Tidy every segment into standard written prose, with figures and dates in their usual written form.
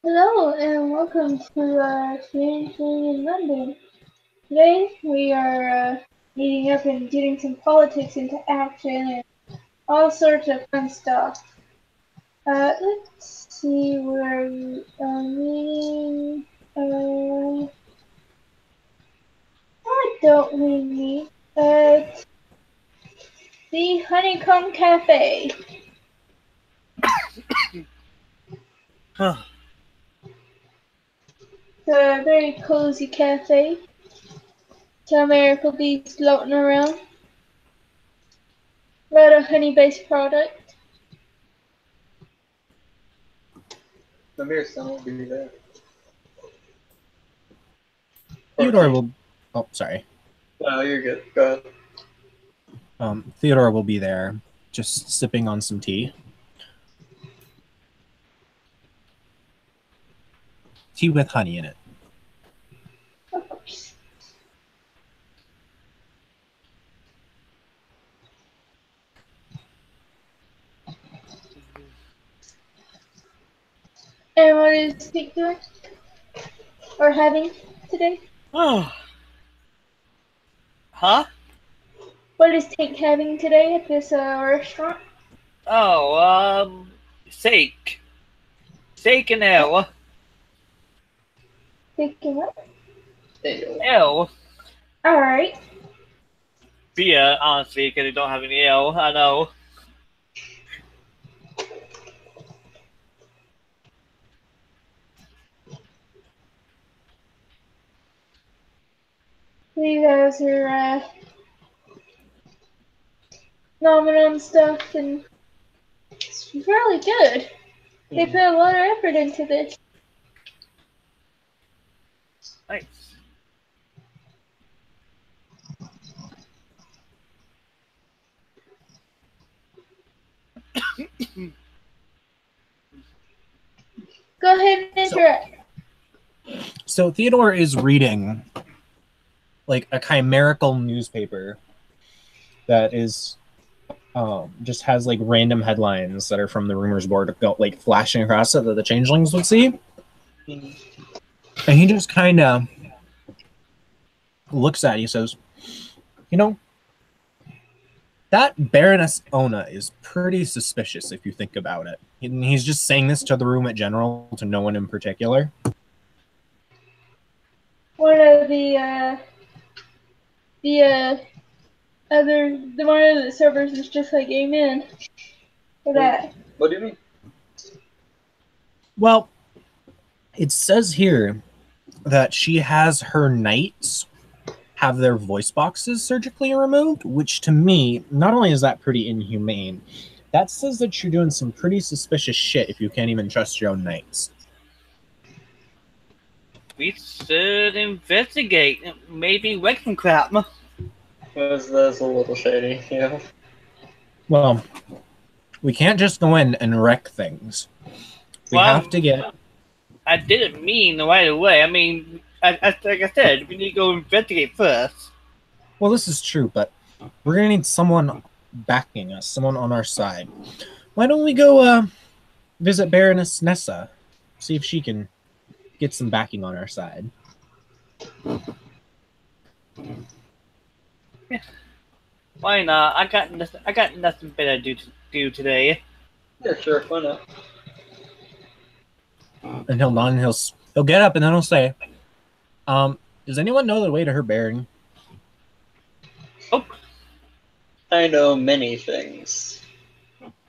Hello and welcome to Strange Thing in London. Today we are meeting up and getting some politics into action and all sorts of fun stuff. Let's see where we are meeting. Why don't we meet at the Honeycomb Cafe? Huh. It's a very cozy cafe. Some miracle bees floating around. A lot of honey-based product. Namir's son will be there. Theodore will. Oh, sorry. No, you're good. Go ahead. Theodore will be there, just sipping on some tea. Tea with honey in it. Of course. And what is Steve doing? Or having today? Oh. Huh? What is Tank having today at this restaurant? Oh, steak. Steak and ale. Picking up. Ale. Alright. Beer, honestly, because they don't have any ale. I know. You guys are nomming on stuff and it's really good. They put a lot of effort into this. Nice. Go ahead and interact. So Theodore is reading like a chimerical newspaper that is just has like random headlines that are from the rumors board like flashing across it that the changelings would see. And he just kind of looks at it. He says, you know, that Baroness Ona is pretty suspicious if you think about it. And he's just saying this to the room in general, to no one in particular. One of the one of the servers is just like, amen. For that. What do you mean? Well, it says here that she has her knights have their voice boxes surgically removed, which to me, not only is that pretty inhumane, that says that you're doing some pretty suspicious shit if you can't even trust your own knights. We should investigate. Maybe wreck some crap. That's a little shady, yeah. Well, we can't just go in and wreck things. We have to get... I didn't mean right away. I mean, like I said, we need to go investigate first. Well, this is true, but we're going to need someone backing us, someone on our side. Why don't we go visit Baroness Nessa, see if she can get some backing on our side. Why not? I got nothing better to do today. Yeah, sure, why not? And he'll nod and he'll get up and then he'll say, does anyone know the way to her bearing? Oh. I know many things.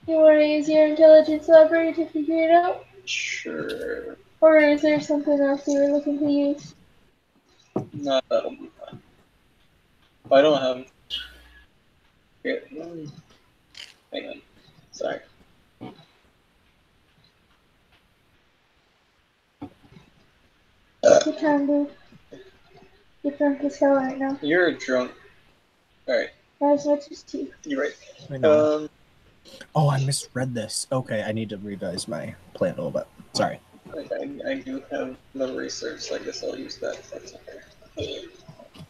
You want to use your intelligence library to figure it out? Sure. Or is there something else you were looking to use? No, that'll be fine. I don't have... Here, hang on. Sorry. What time, dude? You're drunk as hell right now. You're drunk. Alright. Not as much as tea. You're right. I know. Oh, I misread this. Okay, I need to revise my plan a little bit. Sorry. I do have the research, so I guess I'll use that if that's okay.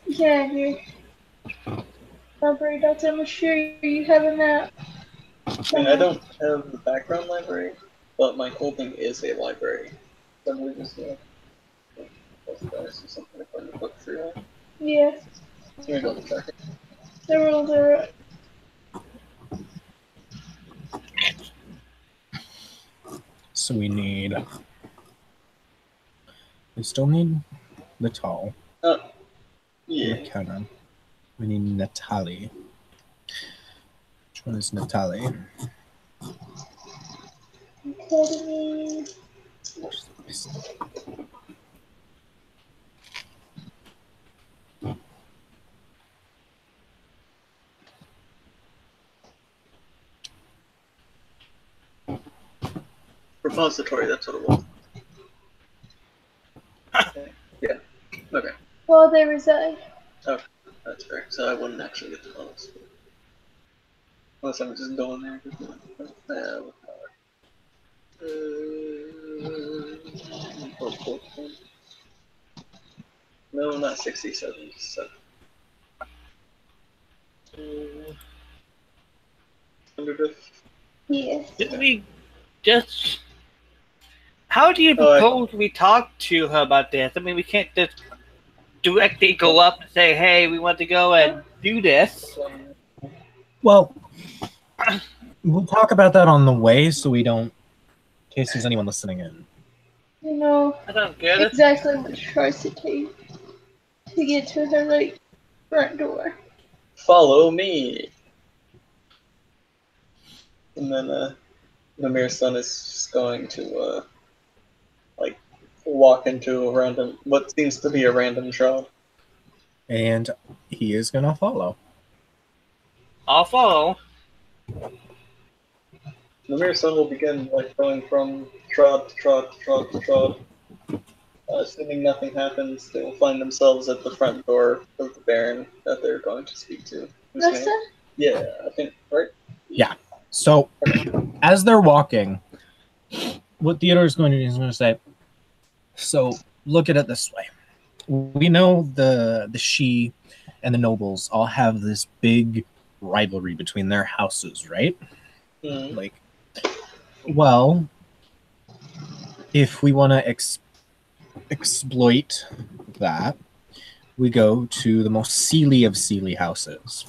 Yeah, your library docs. I'm sure you have a map. I mean, I don't have the background library, but my whole thing is a library. Somebody just or something according to book 3, right? Yeah, Let me double check it. the rules are right. So we still need the tall. Yeah. McKenna. We need Natalie. Which one is Natalie? Academy. Repository, that's what it was. Yeah. Okay. Well, they reside. That's fair. So I wouldn't actually get the bonus. Unless I'm just going there. No, not 67. So. 100th. Yes. Didn't we just? How do you propose we talk to her about this? I mean, we can't just directly go up and say, "Hey, we want to go and do this." Well, we'll talk about that on the way, so we don't, in case there's anyone listening in. You know I don't get it. exactly what tries to take to get to her like front door. Follow me. And then Namir's son is just going to like walk into a random, what seems to be a random shop. And he is gonna follow. I'll follow. Namir's son will begin like going from trot to trot to trot to trot. Assuming nothing happens, they will find themselves at the front door of the Baron that they're going to speak to. Whose name? Nessa? Yeah, I think, right? Yeah. So, as they're walking, what Theodore's going to do is going to say, so look at it this way. We know the Shi and the nobles all have this big rivalry between their houses, right? Mm-hmm. Like, well, if we want to exploit that, we go to the most Seelie of Seelie houses,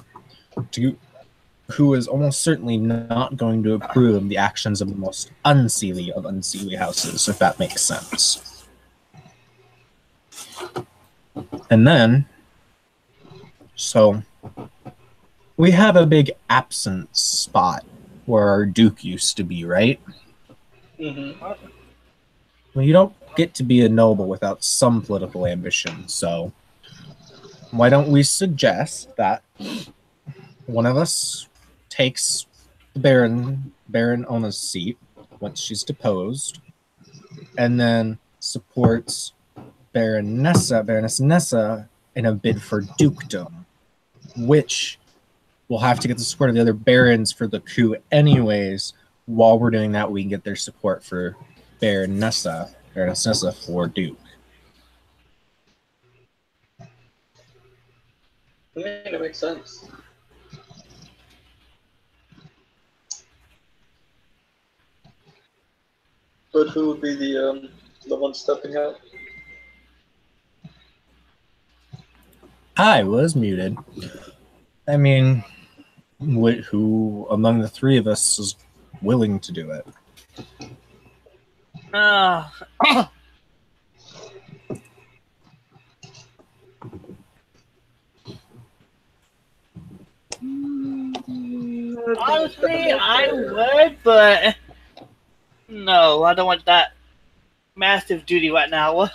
who is almost certainly not going to approve of the actions of the most unseelie of unseelie houses, if that makes sense. And then, so we have a big absence spot where our Duke used to be, right? Mm-hmm. Well, you don't get to be a noble without some political ambition, so why don't we suggest that one of us takes the Baron Ona's seat once she's deposed, and then supports Baroness Nessa in a bid for dukedom, which will have to get the support of the other barons for the coup anyways. While we're doing that, we can get their support for Baroness Nessa for Duke. I mean, it makes sense. But who would be the one stepping out? I was muted. I mean, who among the three of us is willing to do it? Honestly, I would, but no, I don't want that massive duty right now.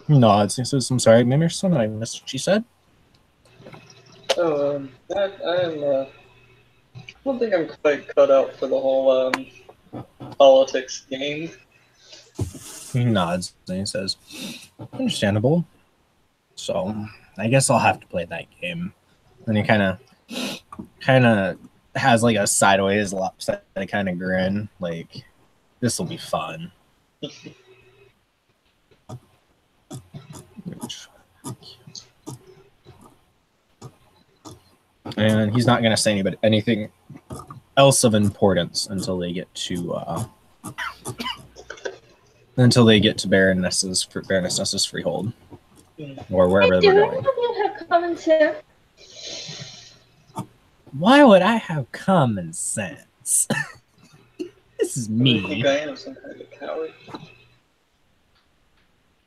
No, I'm sorry, maybe I missed what she said. Oh, I don't think I'm quite cut out for the whole politics game. He nods and he says, "Understandable. So, I guess I'll have to play that game." And he kind of has like a sideways, lopsided kind of grin, like this will be fun. And he's not going to say anything else of importance until they get to until they get to Baroness Nessa's freehold, or wherever Do they're any going. of you have common sense? Why would I have common sense? This is I think me. I am some kind of coward.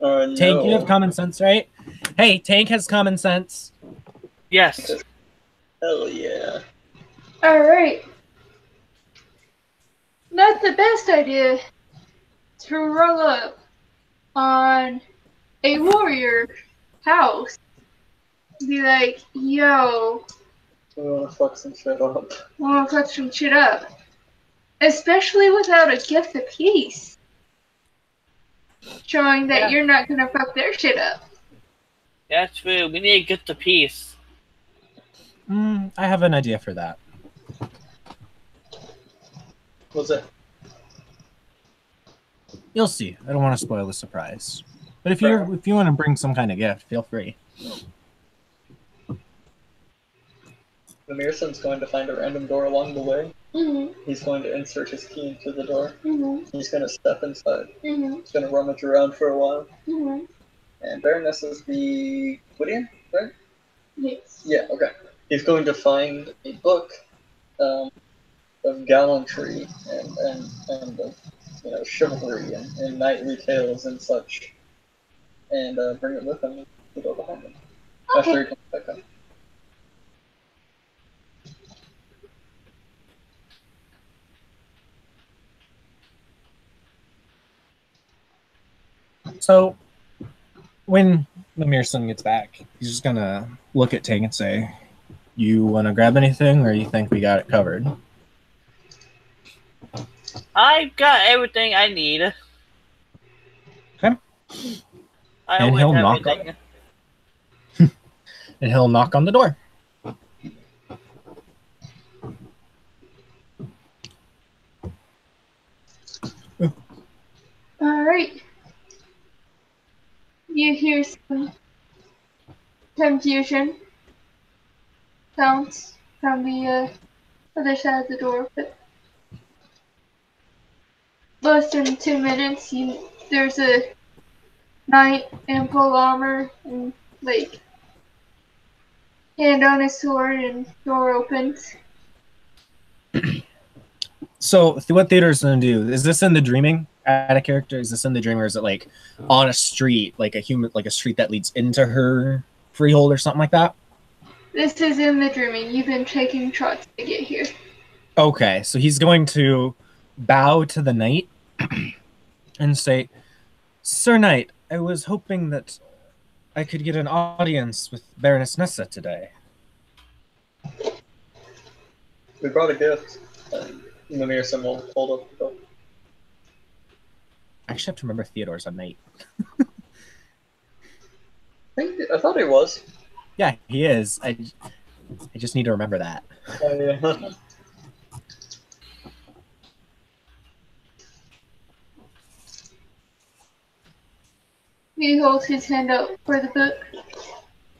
Tank, No. you have common sense, right? Hey, Tank has common sense. Yes. Hell yeah. Alright. Not the best idea to roll up on a warrior house. Be like, yo, We wanna fuck some shit up. I wanna fuck some shit up. Especially without a gift of peace. Showing that Yeah. you're not gonna fuck their shit up. That's true. We need to get the piece. I have an idea for that. What's that? You'll see. I don't want to spoil the surprise. But if you want to bring some kind of gift, feel free. The Mearson's going to find a random door along the way. Mm-hmm. He's going to insert his key into the door. Mm-hmm. He's going to step inside. Mm-hmm. He's going to rummage around for a while. Mm-hmm. And Baroness is the Gwydion, right? Yes. Yeah, okay. He's going to find a book of gallantry and of, chivalry and knightly tales and such, and bring it with him to go behind him. Okay. After he comes back up. So, when the Mearson gets back, he's just gonna look at Tank and say, "You want to grab anything, or you think we got it covered?" I've got everything I need. Okay. I And always he'll have knock everything. And he'll knock on the door. Alright. You hear some confusion sounds from the other side of the door, but less than 2 minutes, there's a knight in full armor and hand on his sword and door opens. So, what Theodore's gonna do? Is this in the dreaming at a character? Is this in the dream, or is it like on a street, like a street that leads into her freehold or something like that? This is in the dreaming. You've been taking trots to get here. Okay, so he's going to bow to the knight and say, "Sir Knight, I was hoping that I could get an audience with Baroness Nessa today." We brought a gift. And the Mearson will hold up the book. I actually have to remember Theodore's a knight. I thought he was. Yeah, he is. I just need to remember that. Yeah. He holds his hand out for the book.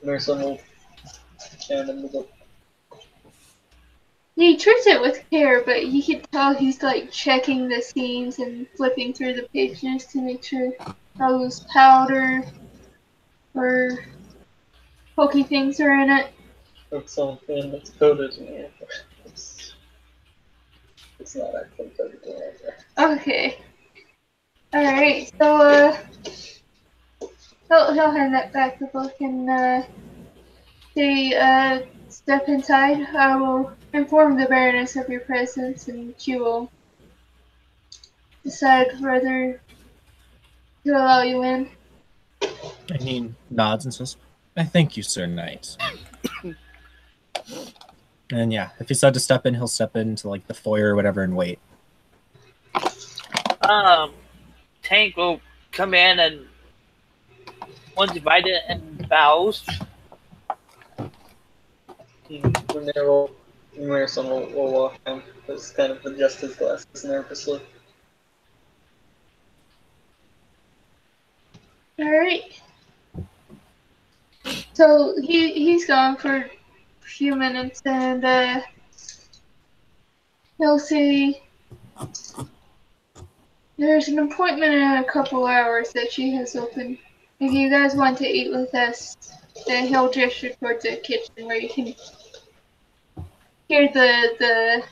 Mearson will hand him the book. He treats it with care, but you can tell he's checking the seams and flipping through the pages to make sure no loose powder or pokey things are in it. It's something that's coded in here. It's not actually coded in here. Okay. Alright, so he'll hand that back the book and say, step inside. I will inform the Baroness of your presence and she will decide whether to allow you in. And he nods and says, "I thank you, Sir Knight." And yeah, if he said to step in, he'll step into the foyer or whatever and wait. Tank will come in and once invited and bows. Mearson will walk in. Just kind of adjust his glasses nervously. Alright. So he's gone for a few minutes and he'll say, There's an appointment in a couple hours that she has open. If you guys want to eat with us, then he'll gesture towards the kitchen where you can hear the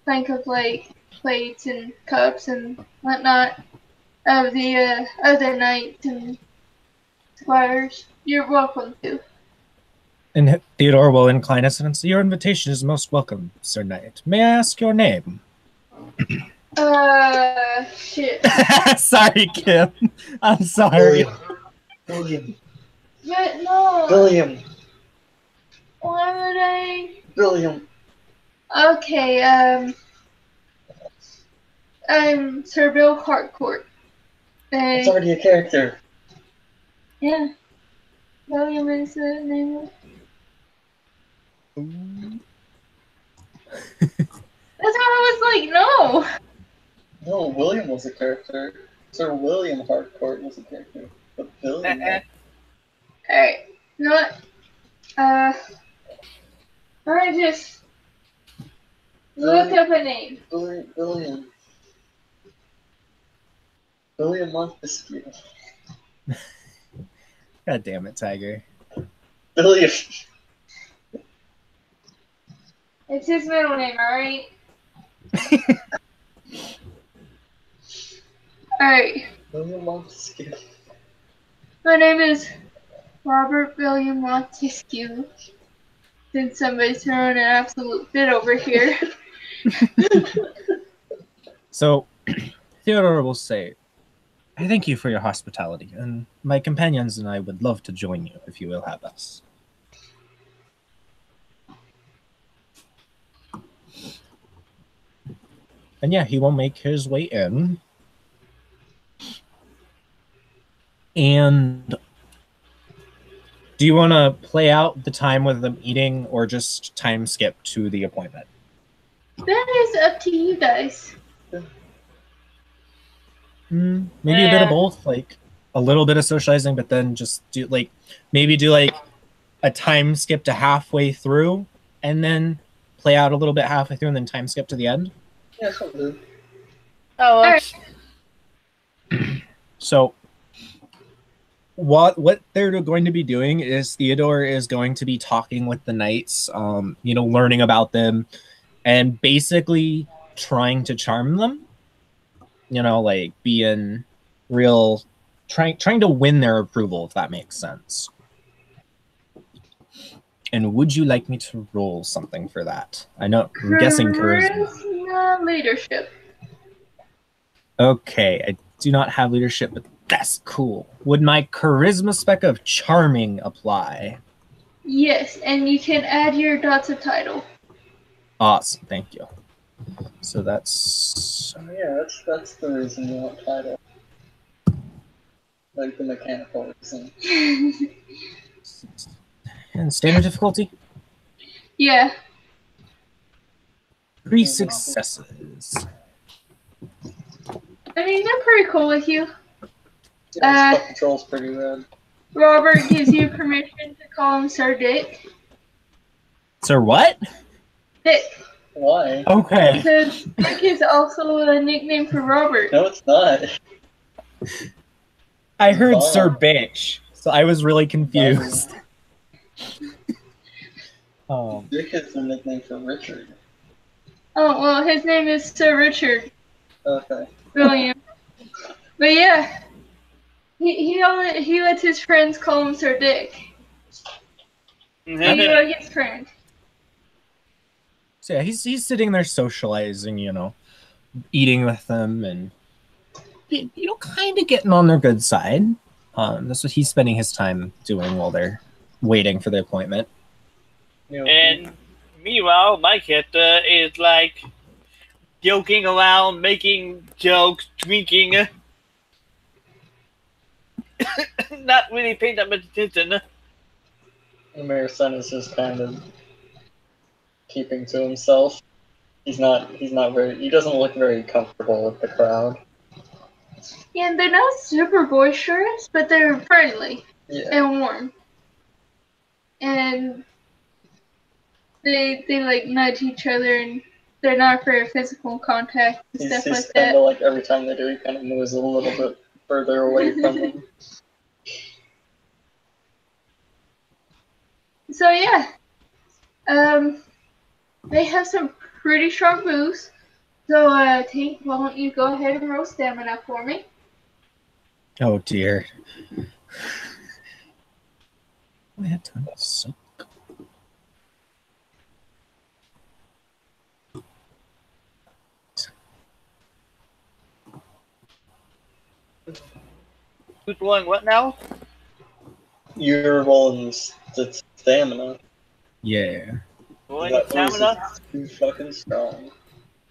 clank of like plates and cups and whatnot of the other knights and squires. You're welcome to. And Theodore will incline us and say, "Your invitation is most welcome, Sir Knight. May I ask your name?" Shit. Sorry, Kim. I'm sorry. William. But no. William. Why would I? William. Okay, I'm Sir Bill Harcourt. It's already a character. Yeah. William is the name of. That's why I was like, no. No, William was a character. Sir William Harcourt was a character. But William. Alright. You know what? I just look up a name. William. William Montesquieu. God damn it, Tiger. William. It's his middle name, alright? Alright. William Montesquieu. My name is Robert William Montesquieu. Since somebody's throwing an absolute fit over here. So, Theodore will say, "I thank you for your hospitality, and my companions and I would love to join you if you will have us." And yeah, he will make his way in. And do you want to play out the time with them eating or just time skip to the appointment? That is up to you guys. Maybe a bit of both, like a little bit of socializing, but then just do like maybe do like a time skip to halfway through and then play out a little bit halfway through and then time skip to the end. Yeah, something. Oh, Alright. So what they're going to be doing is Theodore is going to be talking with the knights, learning about them and basically trying to charm them. Like being real, trying to win their approval, if that makes sense. And would you like me to roll something for that? I'm guessing charisma. Leadership. Okay, I do not have leadership, but that's cool. Would my charisma spec of charming apply? Yes, and you can add your dots of title. Awesome, thank you. So that's... Oh, yeah, that's the reason you want title. Like the mechanical reason. And standard difficulty? Yeah. 3 successes. I mean, they're pretty cool with you. Yeah, spot control's pretty rad. Robert gives you permission to call him Sir Dick. Sir what? Dick. Why? Okay. Because Dick is also a nickname for Robert. No, it's not. I heard Wow. Sir Bitch, so I was really confused. Dick is a nickname for Richard. Oh, well, his name is Sir Richard Okay. William. But yeah, he lets his friends call him Sir Dick. And you're his friend. So yeah, he's sitting there socializing, eating with them and kind of getting on their good side. That's what he's spending his time doing while they're waiting for the appointment. And meanwhile, my character is like joking around, making jokes, drinking. Not really paying that much attention. The mayor's son is just kind of keeping to himself. He doesn't look very comfortable with the crowd. Yeah, they're not super boisterous, but they're friendly and warm. And they like nudge each other and they're not afraid of physical contact and stuff He's like kind that. of like every time they do, he kind of moves a little bit further away from them. So yeah, they have some pretty strong moves. So Tank, why don't you go ahead and roll stamina for me? Oh dear. I had time to suck. Who's rolling what now? You're rolling the stamina. Yeah. Rolling That moves stamina? is too fucking strong.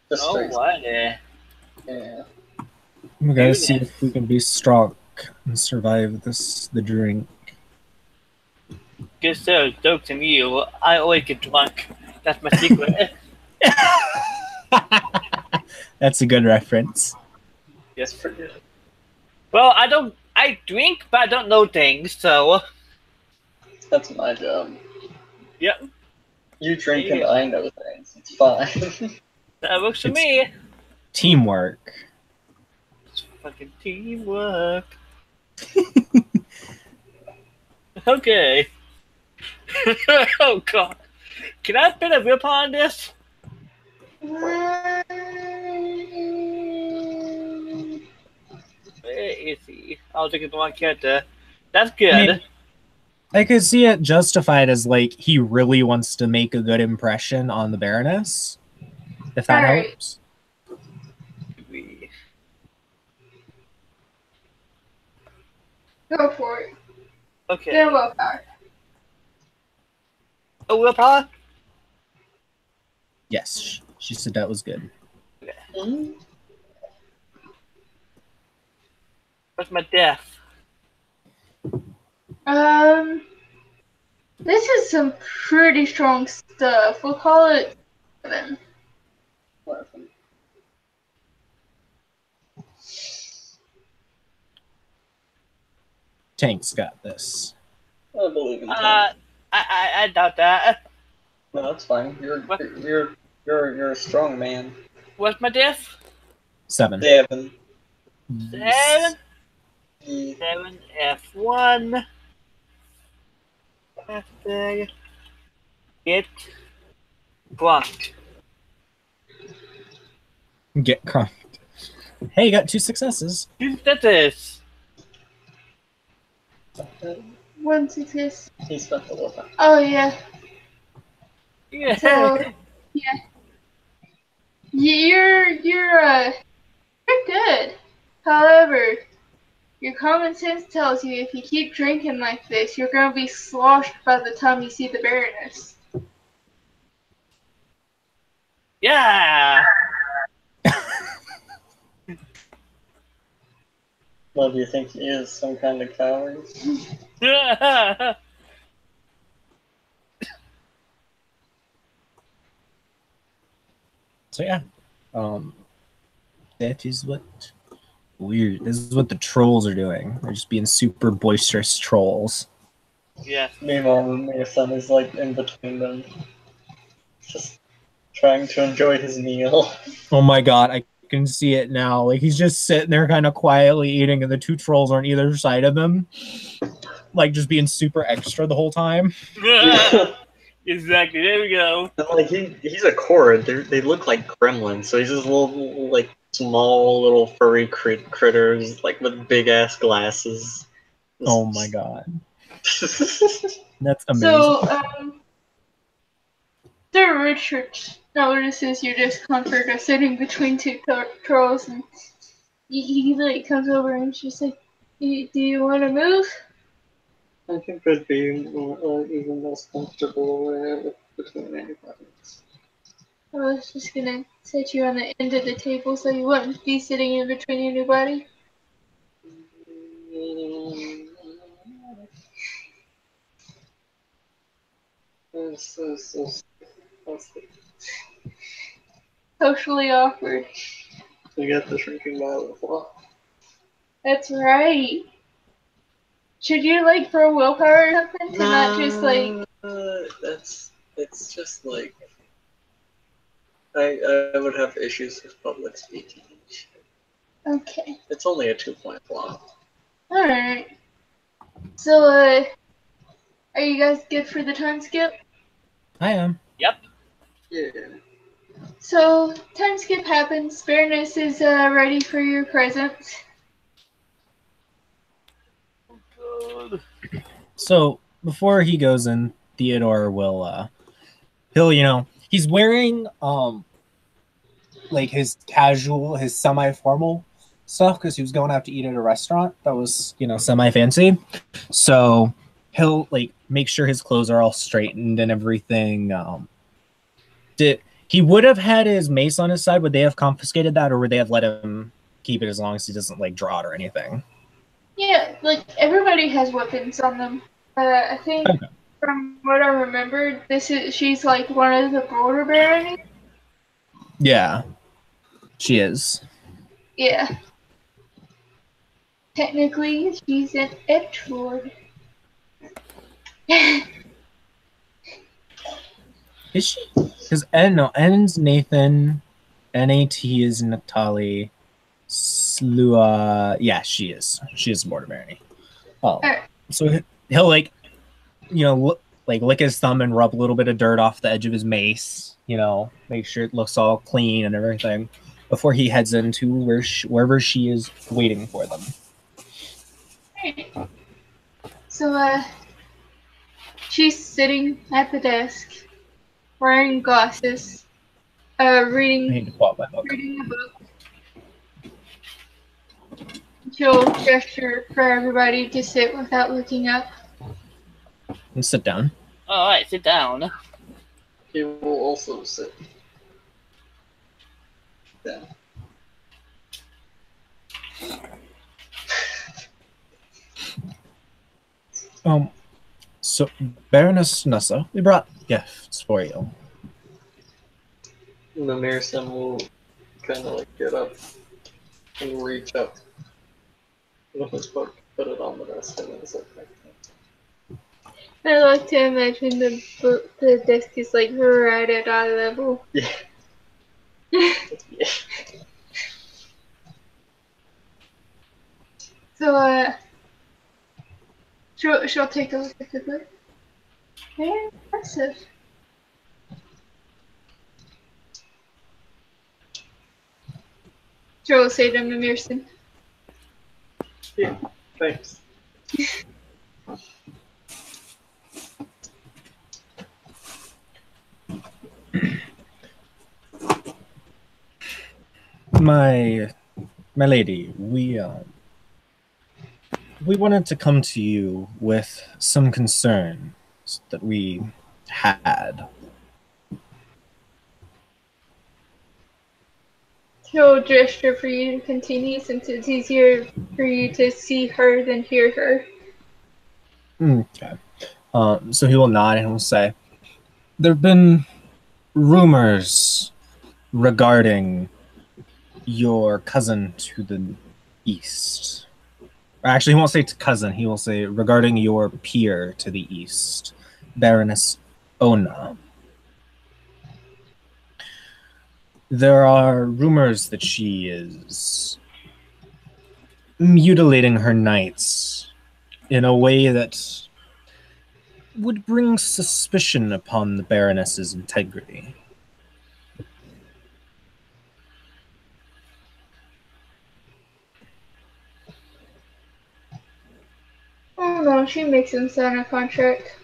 Just Oh, straight. what? Yeah. We gotta Do see this. if we can be strong and survive the drink. Guess so. Jokes on you. I always get drunk. That's my secret. That's a good reference. Yes. Well, I drink, but I don't know things, so. That's my job. Yep. You drink There you and go. I know things. It's fine. That works for It's- me. Teamwork. It's fucking teamwork. Okay. Oh, God. Can I spin a whip on this? Where is he? I'll take it to one character. That's good. I mean, I could see it justified as like he really wants to make a good impression on the Baroness. If that Alright. helps. Go for it. Okay. Get willpower. Oh, willpower? Yes, she said that was good. What's my death? This is some pretty strong stuff. We'll call it 7. Tank's got this. I believe in you. I doubt that. No, that's fine. You're a strong man. What's my death? 7. 7. 7? Yeah. 7 F1. After get blocked. Get crunked. Hey, you got 2 successes. You did this. 1 success. He spent a little time. Oh yeah. Yeah. So yeah. You're good. However, your common sense tells you if you keep drinking like this, you're gonna be sloshed by the time you see the Baroness. Yeah. Well, do you think he is some kind of coward? So yeah. That is what weird. This is what the trolls are doing. They're just being super boisterous trolls. Yes. Meanwhile, Mason is like in between them, just trying to enjoy his meal. Oh my god, I can see it now. Like he's just sitting there kind of quietly eating and the 2 trolls are on either side of him. Like just being super extra the whole time. Exactly. There we go. And, like he's a Korra. They look like gremlins, so he's just little like small little furry critters like with big ass glasses. Oh my god. That's amazing. So, Sir Richard notices your discomfort of sitting between 2 trolls, and he like comes over and she's like, "Do you want to move?" I think I'd be even less comfortable between anybody. I was just gonna set you on the end of the table so you wouldn't be sitting in between anybody. Socially awkward. You get the shrinking bottle of water. That's right. Should you like throw willpower or something to not just like? It's just like I would have issues with public speaking. Okay. It's only a 2-point flaw. Alright. So, are you guys good for the time skip? I am. Yep. Yeah. So, time skip happens. Baroness is ready for your presents. So before he goes in, Theodore will he'll he's wearing like his casual, his semi-formal stuff because he was going out to eat at a restaurant that was semi-fancy. So he'll like make sure his clothes are all straightened and everything. He would have had his mace on his side? Would they have confiscated that, or would they have let him keep it as long as he doesn't like draw it or anything? Yeah, like everybody has weapons on them. I think Okay. from what I remember, she's like one of the border baronies. Yeah, she is. Yeah. Technically, she's an edgelord. Is she? Because N's Nathan, NAT is Natalie, Slua. Yeah, she is. She is border barony. Oh, so he'll like, lick his thumb and rub a little bit of dirt off the edge of his mace. Make sure it looks all clean and everything before he heads into wherever she is waiting for them. So, she's sitting at the desk, wearing glasses, I reading need to pull out my book. a book. She'll gesture for everybody to sit without looking up. And sit down. All right, sit down. He will also sit down. So Baroness Nussa, we brought gifts for you. And the Mirson will kind of like get up and reach up with his book, put it on the desk, and then sit back down. I like to imagine the desk is like right at eye level. Yeah. Yeah. So, she'll take a look at the book. Very impressive. She'll say to Mirson. Yeah, thanks. My lady, we wanted to come to you with some concerns that we had. He'll gesture for you to continue since it's easier for you to see her than hear her. Okay. So he will nod and will say, there have been rumors regarding your cousin to the east. Actually, he won't say to cousin. He will say regarding your peer to the east, Baroness Ona. There are rumors that she is mutilating her knights in a way that would bring suspicion upon the Baroness's integrity. Oh no, she makes him sign a contract.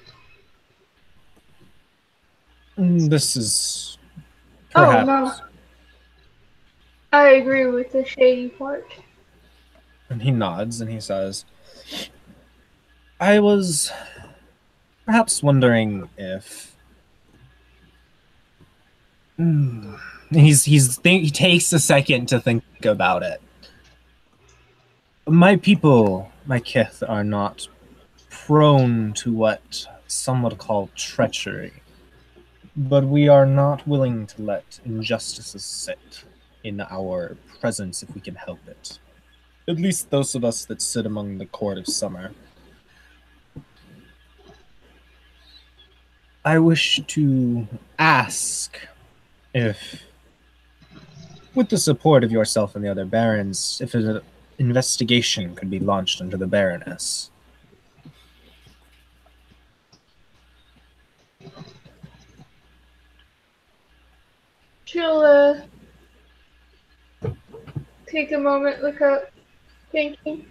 This is perhaps... Oh no. I agree with the shady part. And he nods and he says, I was perhaps wondering if... He takes a second to think about it. My people, my kith, are not prone to what some would call treachery, but we are not willing to let injustices sit in our presence if we can help it. At least those of us that sit among the court of summer. I wish to ask if With the support of yourself and the other barons, if an investigation could be launched under the Baroness. She'll take a moment, look up, thinking.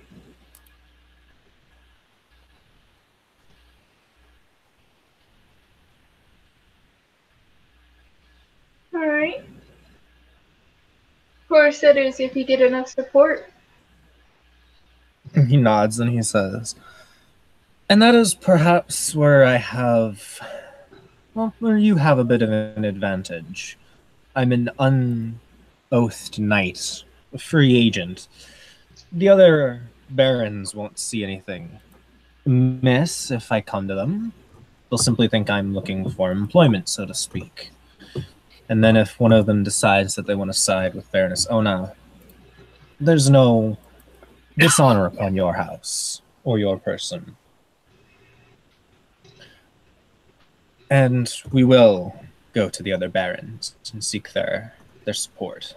Alright. Of course, that is if you get enough support. He nods and he says, and that is perhaps where I have, well, where you have a bit of an advantage. I'm an unoathed knight, a free agent. The other barons won't see anything amiss if I come to them. They'll simply think I'm looking for employment, so to speak. And then if one of them decides that they want to side with Baroness Ona, there's no dishonor upon your house or your person. And we will go to the other barons and seek their support.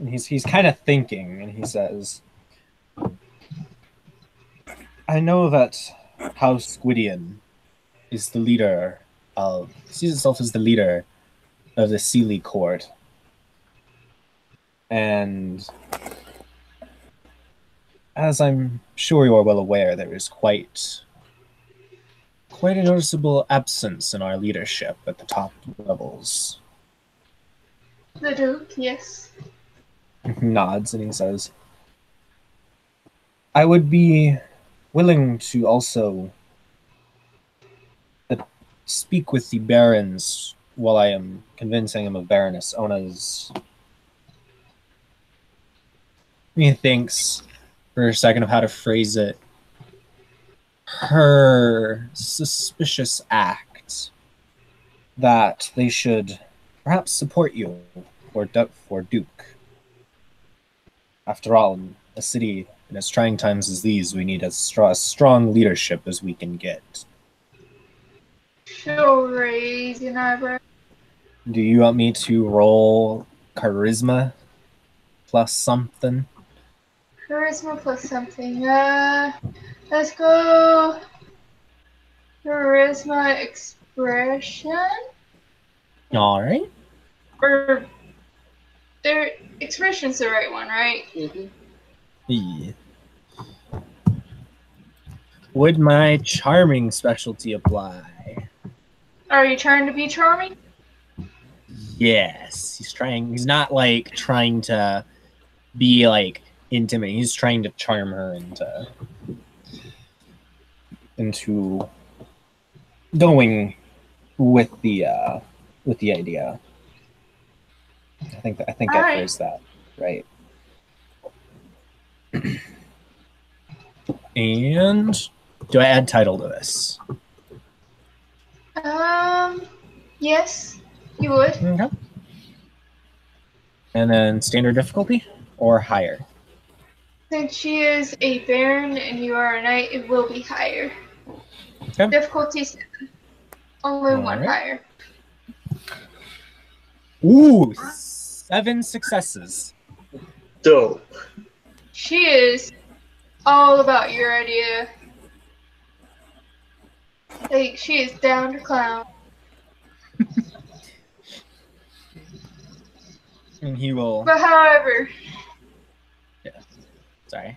He's kind of thinking, and he says, I know that House Gwydion is the leader of, sees itself as the leader of the Sealy court. And as I'm sure you are well aware, there is quite a noticeable absence in our leadership at the top levels. The Duke, yes. Nods and he says, I would be willing to also speak with the barons while I am convincing him of Baroness Ona's. He thinks for a second of how to phrase it. Her suspicious act that they should perhaps support you for Duke. After all, in a city in as trying times as these, we need as strong leadership as we can get. She'll raise an eyebrow. Do you want me to roll charisma plus something? Charisma plus something. Let's go. Charisma expression. All right. Or their expression's the right one, right? Mm-hmm. Yeah. Would my charming specialty apply? Are you trying to be charming? Yes. He's not like trying to be like intimate. He's trying to charm her into going with the idea. I think I right. phrased that right. And do I add title to this? Yes, you would. Okay. And then standard difficulty or higher? Since she is a baron and you are a knight, it will be higher. Okay. Difficulty 7. Only one right. higher. Ooh, 7 successes. Dope. She is all about your idea. Like, she is down to clown. And he will. But however, Sorry.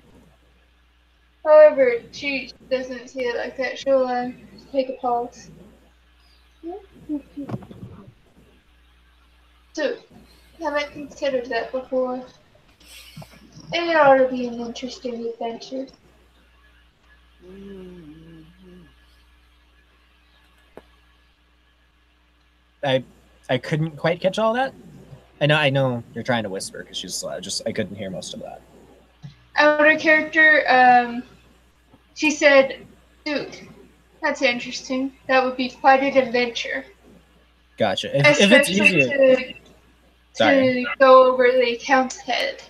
however, she doesn't see it like that. She'll take a pause. So, haven't considered that before. It ought to be an interesting adventure. I couldn't quite catch all that. I know you're trying to whisper because she's I couldn't hear most of that. Outer character, she said, "Dude, that's interesting. That would be quite an adventure." Gotcha. If it's easier, to go over the count's head.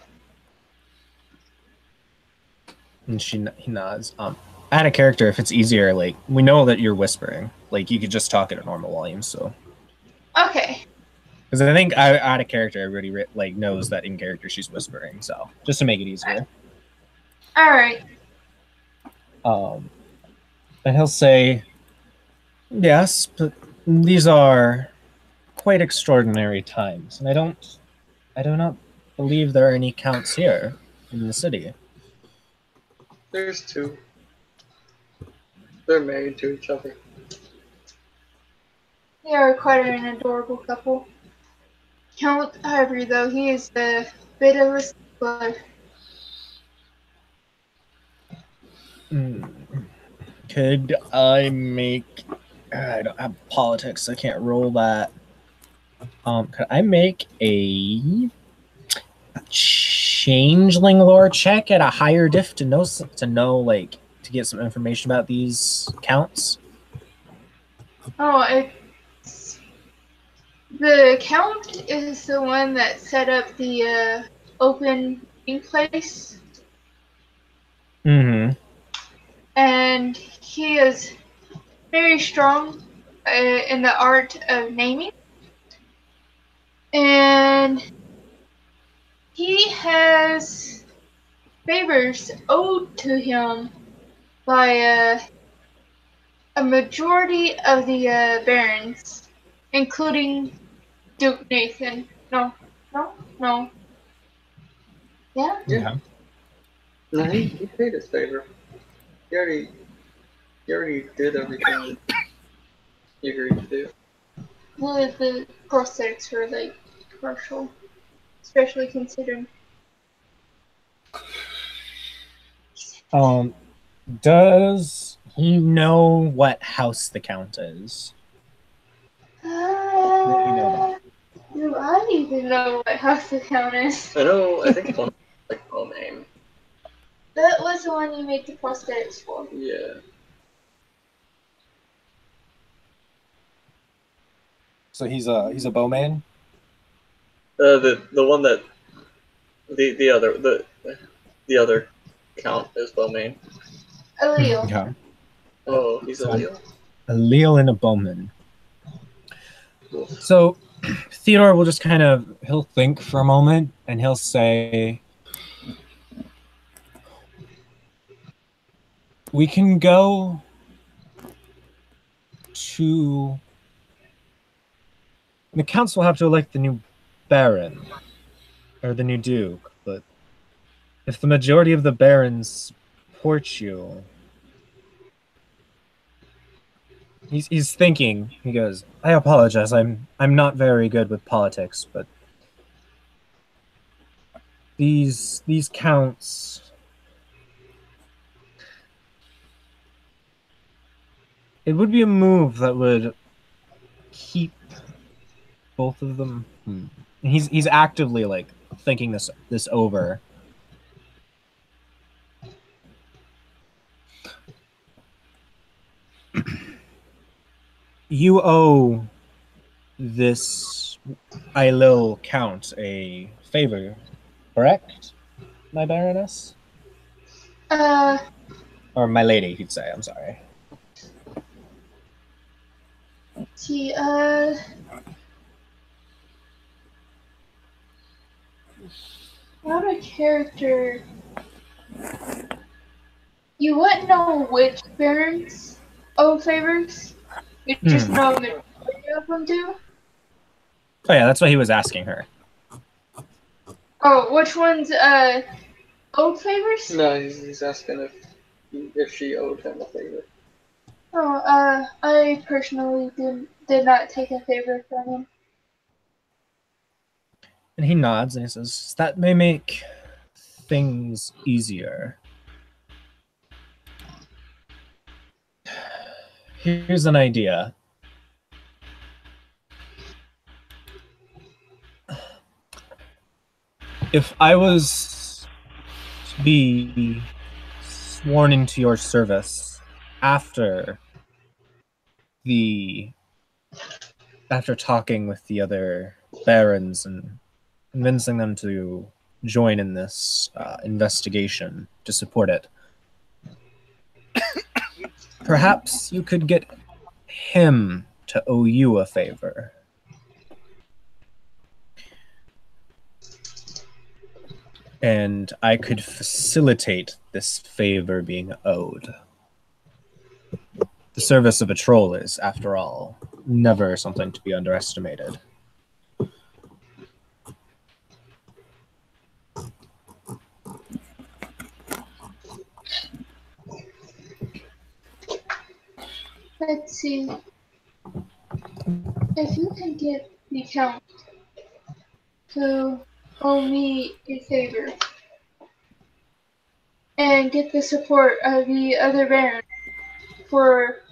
And he nods. Add a character if it's easier. Like, we know that you're whispering. Like, you could just talk at a normal volume. So, Okay. because I think I add a character, everybody like knows that in character she's whispering. So, just to make it easier. All right. And he'll say, "Yes, but these are quite extraordinary times, and I do not believe there are any counts here in the city." There's two. They're married to each other. They are quite an adorable couple. Count Ivory, though, he is a bit of a stickler. Could I make? I don't have politics. I can't roll that. Could I make a changeling lore check at a higher diff to know like to get some information about these counts? Oh, the Count is the one that set up the open meeting place. Mm-hmm. And he is very strong in the art of naming. And he has favors owed to him by a majority of the barons, including Duke Nathan. No. Yeah? Yeah. No, he paid his favor. He already did everything he agreed to do. The prosthetics were like commercial, especially considering. Does he know what house the Count is? Do I even know what house the Count is? I think one like name. That was the one you made the prosthetics for. Yeah. So he's a bowman? The one that the other Count is Bowman. Allele. Yeah. Oh, he's a Leo. A Leo and a bowman. So Theodore will just he'll think for a moment and he'll say, we can go to the council will have to elect the new baron or the new duke, but if the majority of the barons support you, he's thinking. He goes, I apologize, I'm not very good with politics, but these counts, it would be a move that would keep both of them. He's actively like thinking this over. You owe this Ailil Count a favor, correct, my baroness? Or my lady, he'd say. I'm sorry. See, not a character. You wouldn't know which barons owe favors. You just know the majority of them do. Oh yeah, that's what he was asking her. Oh, which ones owed favors? No, he's asking if she owed him a favor. Oh, I personally did not take a favor from him. And he nods and he says, that may make things easier. Here's an idea. If I was to be sworn into your service after talking with the other barons and convincing them to join in this investigation to support it, Perhaps you could get him to owe you a favor. And I could facilitate this favor being owed. The service of a troll is, after all, never something to be underestimated. Let's see. If you can get the Count to owe me a favor and get the support of the other Baron for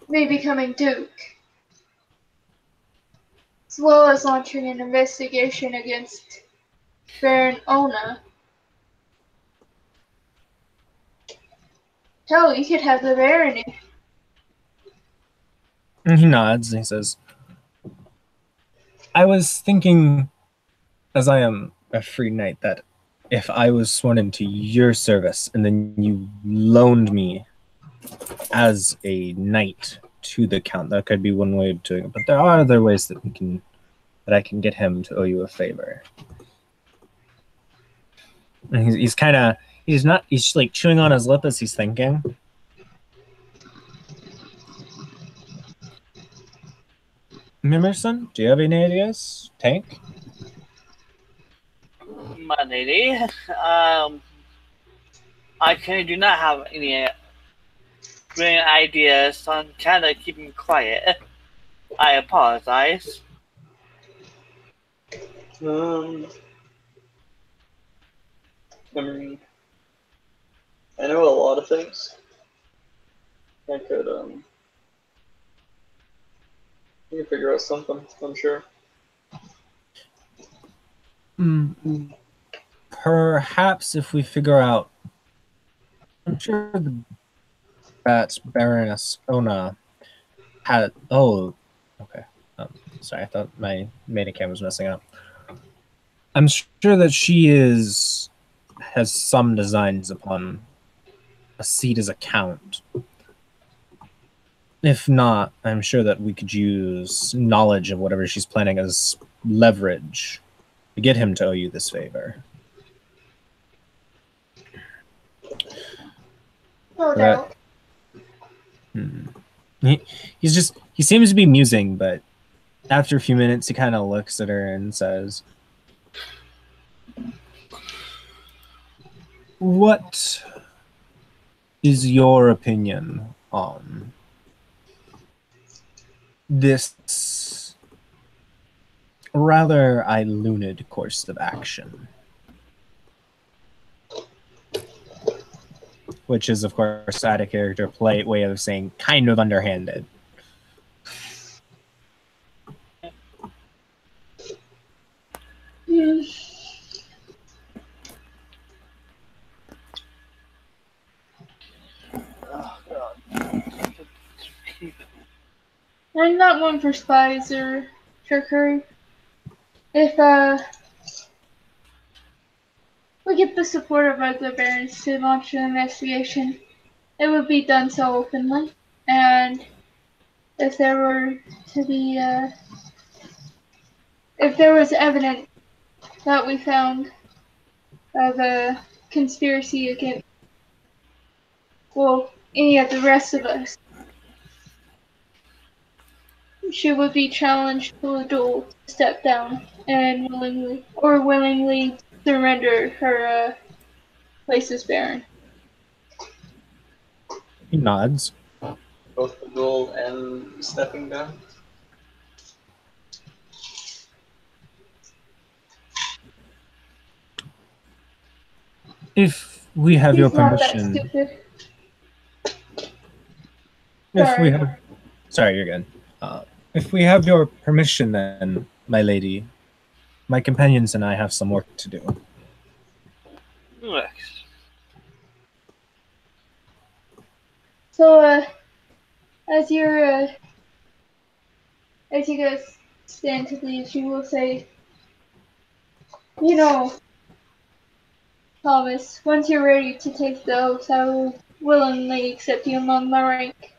me becoming Duke, as well as launching an investigation against Baron Ona. Hell, you could have the barony. And he nods and he says, I was thinking, as I am a free knight, that if I was sworn into your service and then you loaned me as a knight to the Count, that could be one way of doing it. But there are other ways that I can get him to owe you a favor. And he's like chewing on his lip as he's thinking. Mimerson, do you have any ideas? Tank? My lady, I do not have any brilliant ideas, so I'm kind of keeping quiet. I apologize. I mean, I know a lot of things. I could, you can figure out something, I'm sure. Perhaps if we figure out, I'm sure that Baroness Ona had. Oh, okay. Sorry, I thought my Metacam was messing up. I'm sure that she has some designs upon a seat as a count. If not, I'm sure that we could use knowledge of whatever she's planning as leverage to get him to owe you this favor. No doubt. He seems to be musing, but after a few minutes, he kind of looks at her and says, "What is your opinion on this rather illumined course of action?" Which is, of course, out of character polite way of saying kind of underhanded. I'm not one for spies or trickery. If we get the support of other barons to launch an investigation, it would be done so openly. And if there were to be, if there was evidence that we found of a conspiracy against, well, any of the rest of us, she would be challenged to a duel to step down and willingly surrender her place as Baron. He nods. Both the duel and stepping down. If we have your He's not that permission. stupid. If we have, sorry, you're good. If we have your permission, then, my lady, my companions and I have some work to do. So, as you guys stand to leave, she will say, you know, Thomas, once you're ready to take the oath, I will willingly accept you among my rank.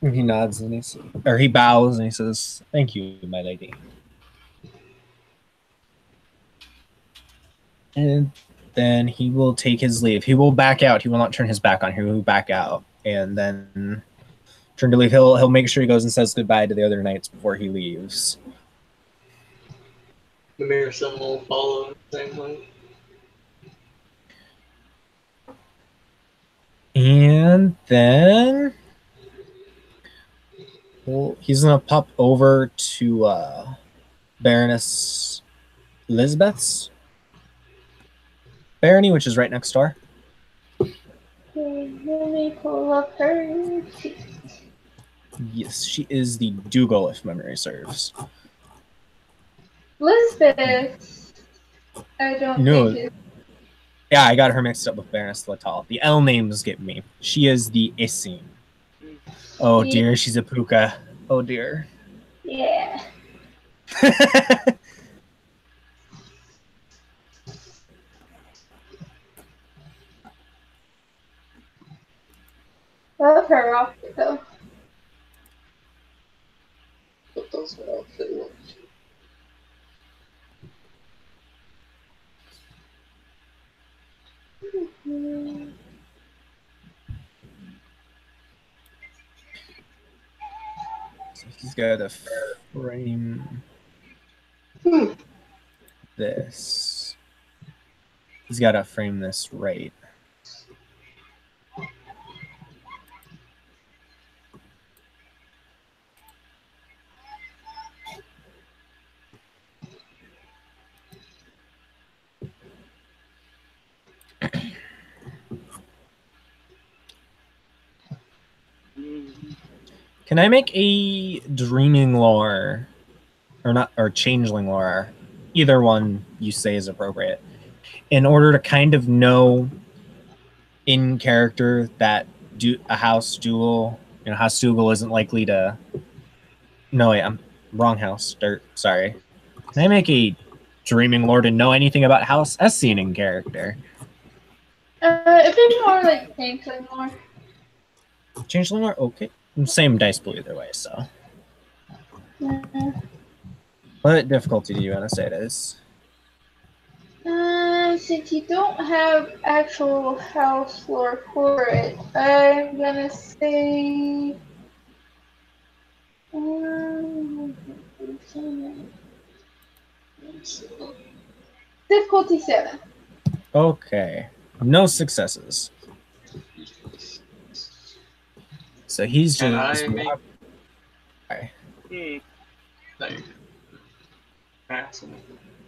He nods and he bows and he says, "Thank you, my lady." And then he will take his leave. He will back out. He will not turn his back on her. He will back out and then turn to leave. He'll make sure he goes and says goodbye to the other knights before he leaves. The mirror sun will follow in the same way. And then he's gonna pop over to Baroness Elizabeth's barony, which is right next door. Okay, let me pull up her sheet. Yes, she is the Dougal, if memory serves. Elizabeth, I don't No. think Yeah, I got her mixed up with Baroness Latal. The L names get me. She is the Essene. Oh dear, she's a puka. Oh dear. Yeah. Love her outfit though. What does her outfit look? So he's got to frame this. He's got to frame this right. Can I make a dreaming lore, or changeling lore? Either one you say is appropriate. In order to kind of know in character that a house duel, House Dougal isn't likely to. No, wait, I'm wrong house. Dirt. Sorry. Can I make a dreaming lore to know anything about House Essene in character? It'd be more like Changeling lore. Changeling lore? Okay. Same dice pool either way, so. What difficulty do you want to say it is? Since you don't have actual house lore for it, I'm gonna say difficulty 7. Okay. No successes. So he's Can just. I make... Hmm. Like, passing.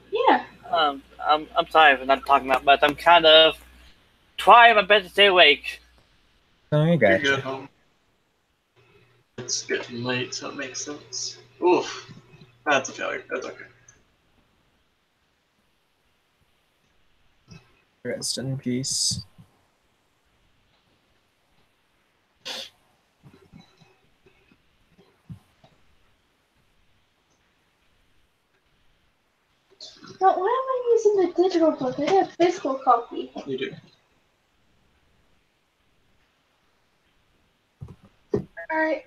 Yeah. I'm sorry for not talking that much. I'm kind of trying my best to stay awake. Oh, you You're got good, home. It's getting late, so it makes sense. Oof. That's a failure. That's okay. Rest in peace. But why am I using the digital book? I have a physical copy. You do. Alright.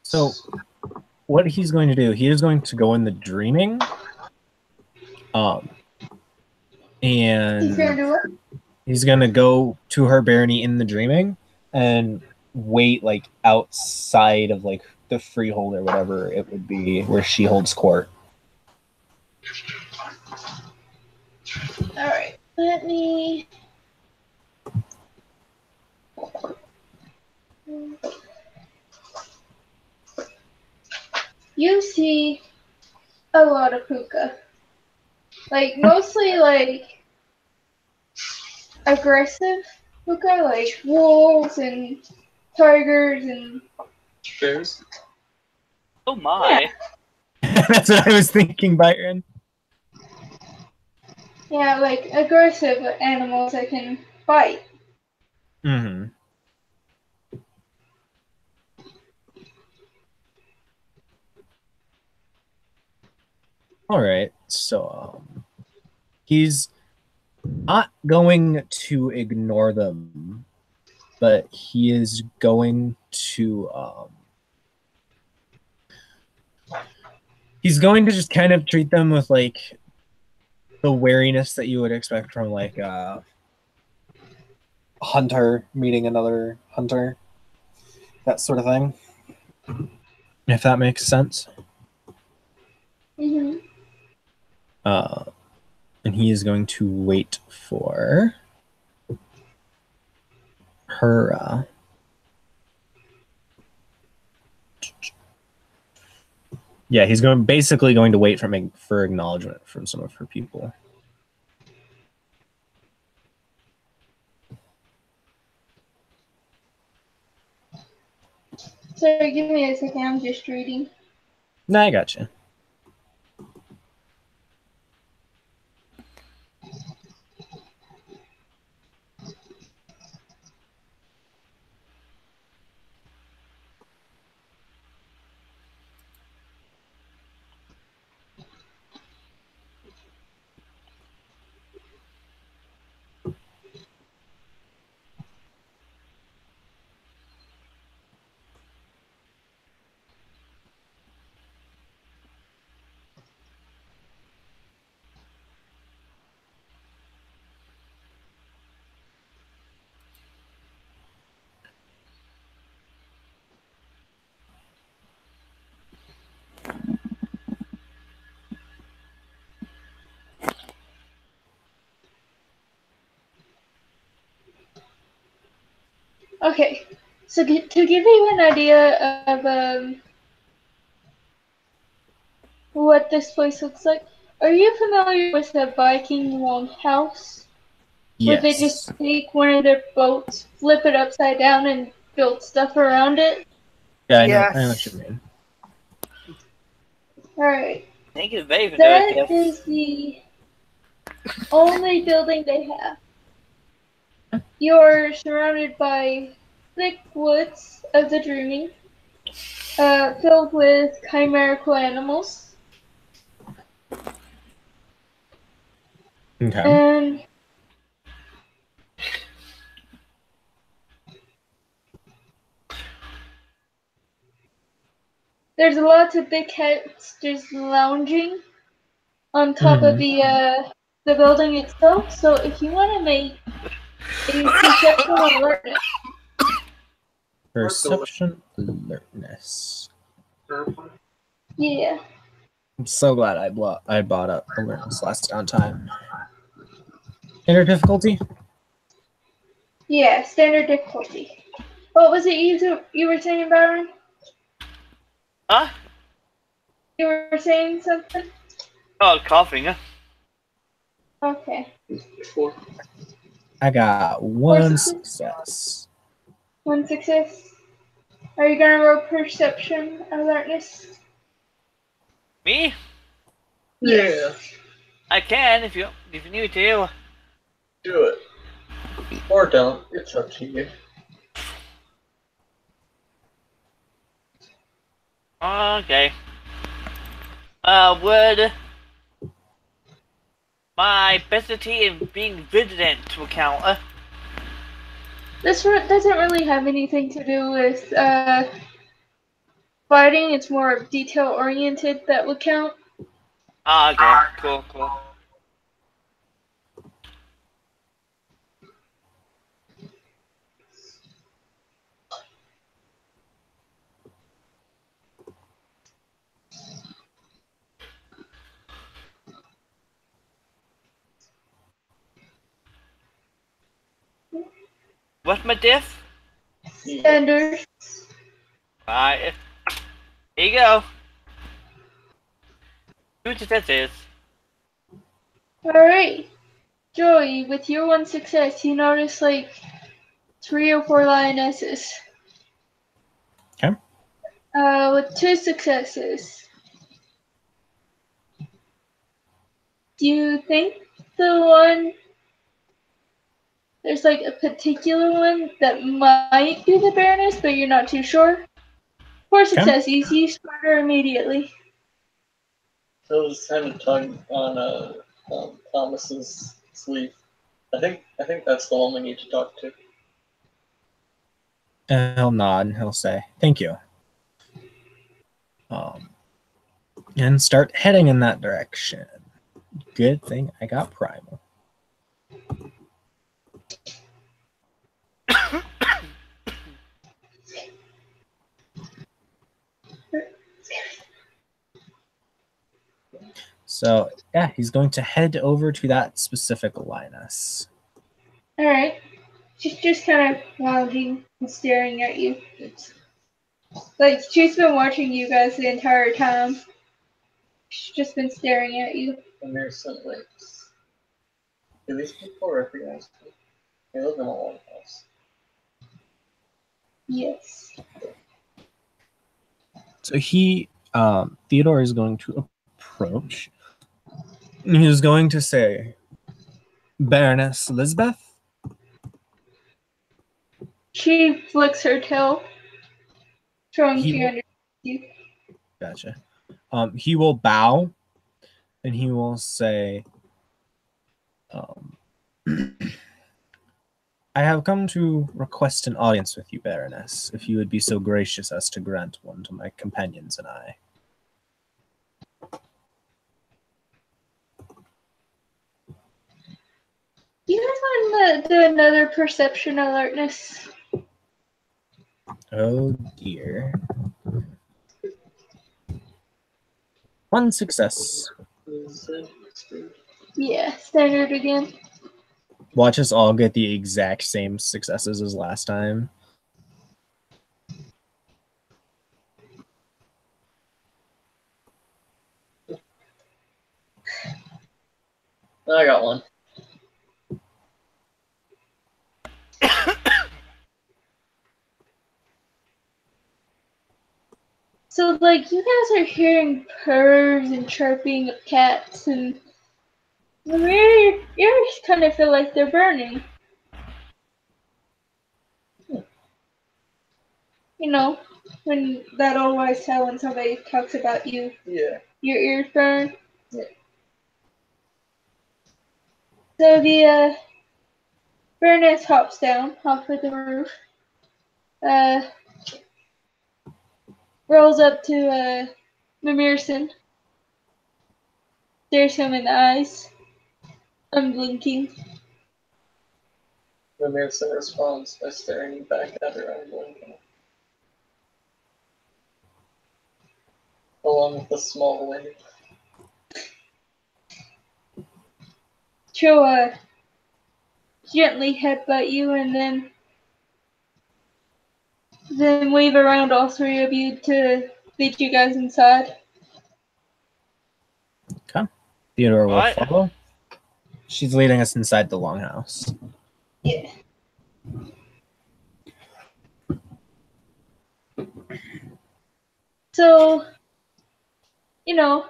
So, what he's going to do, he is going to go in the dreaming. And He's gonna do what? he's going to go to her barony in the dreaming and wait like outside of like the freehold or whatever it would be where she holds court. Alright. Let me... You see a lot of puka. Like, mostly, like, aggressive puka, like wolves and tigers and... Bears? Oh my. That's what I was thinking, Byron. Yeah, like, aggressive animals that can fight. Mm-hmm. He's not going to ignore them, but he is going to he's going to just kind of treat them with like the wariness that you would expect from like a hunter meeting another hunter, that sort of thing, if that makes sense. Mm-hmm. And he is going to wait for her. Yeah, he's basically going to wait for acknowledgement from some of her people. Sorry, give me a second. I'm just reading. No, I got you. Okay, so to give you an idea of what this place looks like, are you familiar with the Viking Longhouse? Yes. Where they just take one of their boats, flip it upside down, and build stuff around it? Yeah, I Yes. know what you mean. Alright. Thank you very much. That is the only building they have. You're surrounded by thick woods of the Dreaming, filled with chimerical animals. Okay. And there's lots of big cats just lounging on top of the building itself. So if you want to make a perception alertness. Perception alertness. Yeah. I'm so glad I bought up alertness last time. Standard difficulty? Yeah, standard difficulty. What was it you were saying, Byron? Huh? You were saying something? Oh, coughing. Huh? Okay. I got one success. One success. Are you gonna roll perception alertness? Me? Yeah. I can if you need to. Do it. Or don't. It's up to you. Okay. Would my ability in being vigilant to account? This doesn't really have anything to do with fighting. It's more detail oriented that would count. Okay. Cool. What's my diff? Standard. Alright. Here you go. 2 successes. Alright. Joey, with your one success, you notice like 3 or 4 lionesses. Okay. With 2 successes. Do you think there's like a particular one that might be the Baroness, but you're not too sure? 4 successes, you spot her immediately. So it's time to tug on Thomas's sleeve. I think that's the one we need to talk to. And he'll nod and he'll say, "Thank you." And start heading in that direction. Good thing I got primal. So yeah, he's going to head over to that specific Linus. All right. She's just kind of lounging and staring at you. Like she's been watching you guys the entire time. She's just been staring at you. Emerson Lakes. Do these people recognize me? They live in a long house. Yes. So Theodore is going to approach. He's going to say, "Baroness Elizabeth?" She flicks her tail, showing she understands you. Gotcha. He will bow, and he will say, "I have come to request an audience with you, Baroness, if you would be so gracious as to grant one to my companions and I." You guys want to do another perception alertness? Oh dear. 1 success. Yeah, standard again. Watch us all get the exact same successes as last time. I got one. So, like, you guys are hearing purrs and chirping of cats, and your ears kind of feel like they're burning. You know, when that old wise tale when somebody talks about you, Yeah. your ears burn. Yeah. So the Baroness hops down off of the roof, rolls up to Mimirson, stares him in the eyes, unblinking. Emerson responds by staring back at her and blinking. Along with a small wave. She'll gently headbutt you and then wave around all three of you to lead you guys inside. Okay. Theodore will What? follow. She's leading us inside the longhouse. Yeah. So, you know,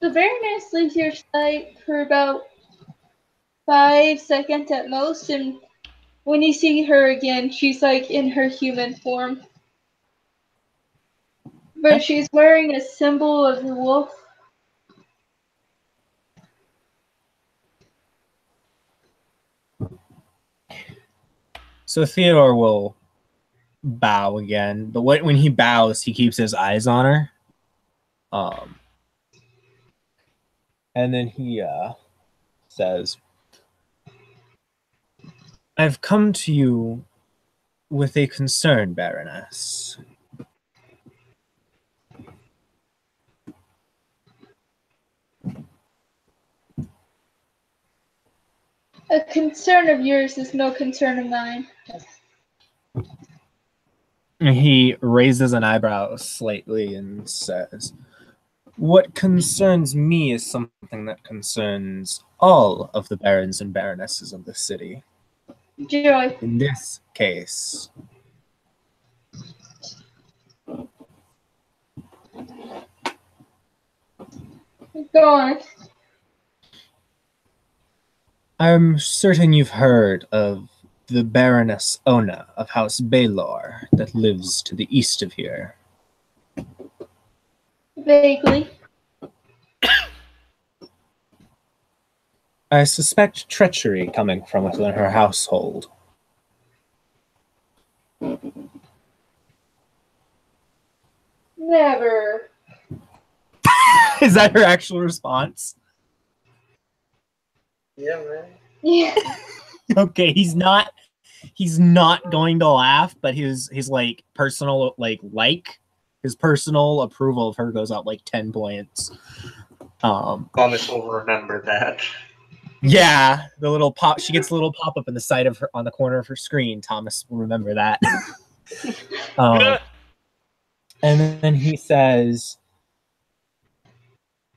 the Baroness leaves your sight for about 5 seconds at most, and when you see her again, she's like in her human form. But she's wearing a symbol of the wolf. So Theodore will bow again, but when he bows, he keeps his eyes on her. And then he says, "I've come to you with a concern, Baroness." A concern of yours is no concern of mine. He raises an eyebrow slightly and says, "What concerns me is something that concerns all of the barons and baronesses of the city. Joy. In this case, Go on. I'm certain you've heard of the Baroness Ona of House Baelor that lives to the east of here." Vaguely. I suspect treachery coming from within her household. Never. Is that her actual response? Yeah, man. Yeah. Okay, he's not going to laugh, but his like personal his personal approval of her goes up like 10 points. Thomas will remember that. Yeah, the little pop. She gets a little pop up in the side of her on the corner of her screen. Thomas will remember that. And then he says,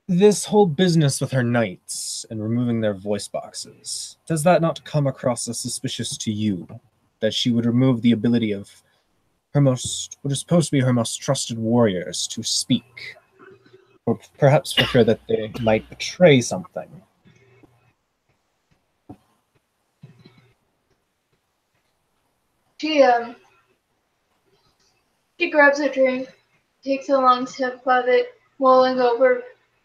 "This whole business with her knights and removing their voice boxes, does that not come across as suspicious to you? That she would remove the ability of what is supposed to be her most trusted warriors to speak, or perhaps for fear that they might betray something?" She grabs a drink, takes a long sip of it, mulling over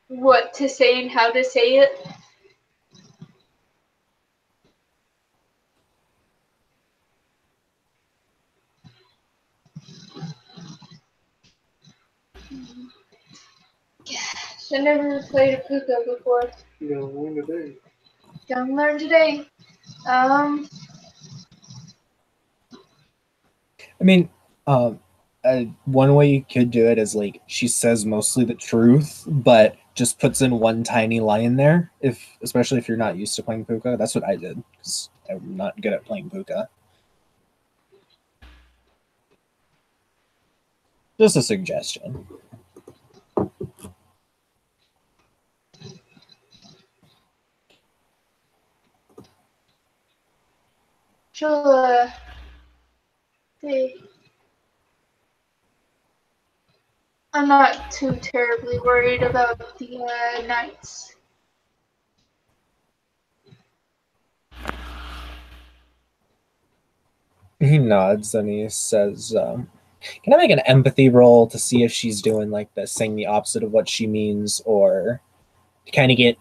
what to say and how to say it. Gosh, I never played a puka before. You're gonna win today. Gonna learn today. I mean, one way you could do it is like she says mostly the truth, but just puts in one tiny line there. Especially if you're not used to playing puka, that's what I did because I'm not good at playing puka. Just a suggestion. She'll say, I'm not too terribly worried about the knights. He nods and he says, "Can I make an empathy roll to see if she's doing like the saying the opposite of what she means, or to kind of get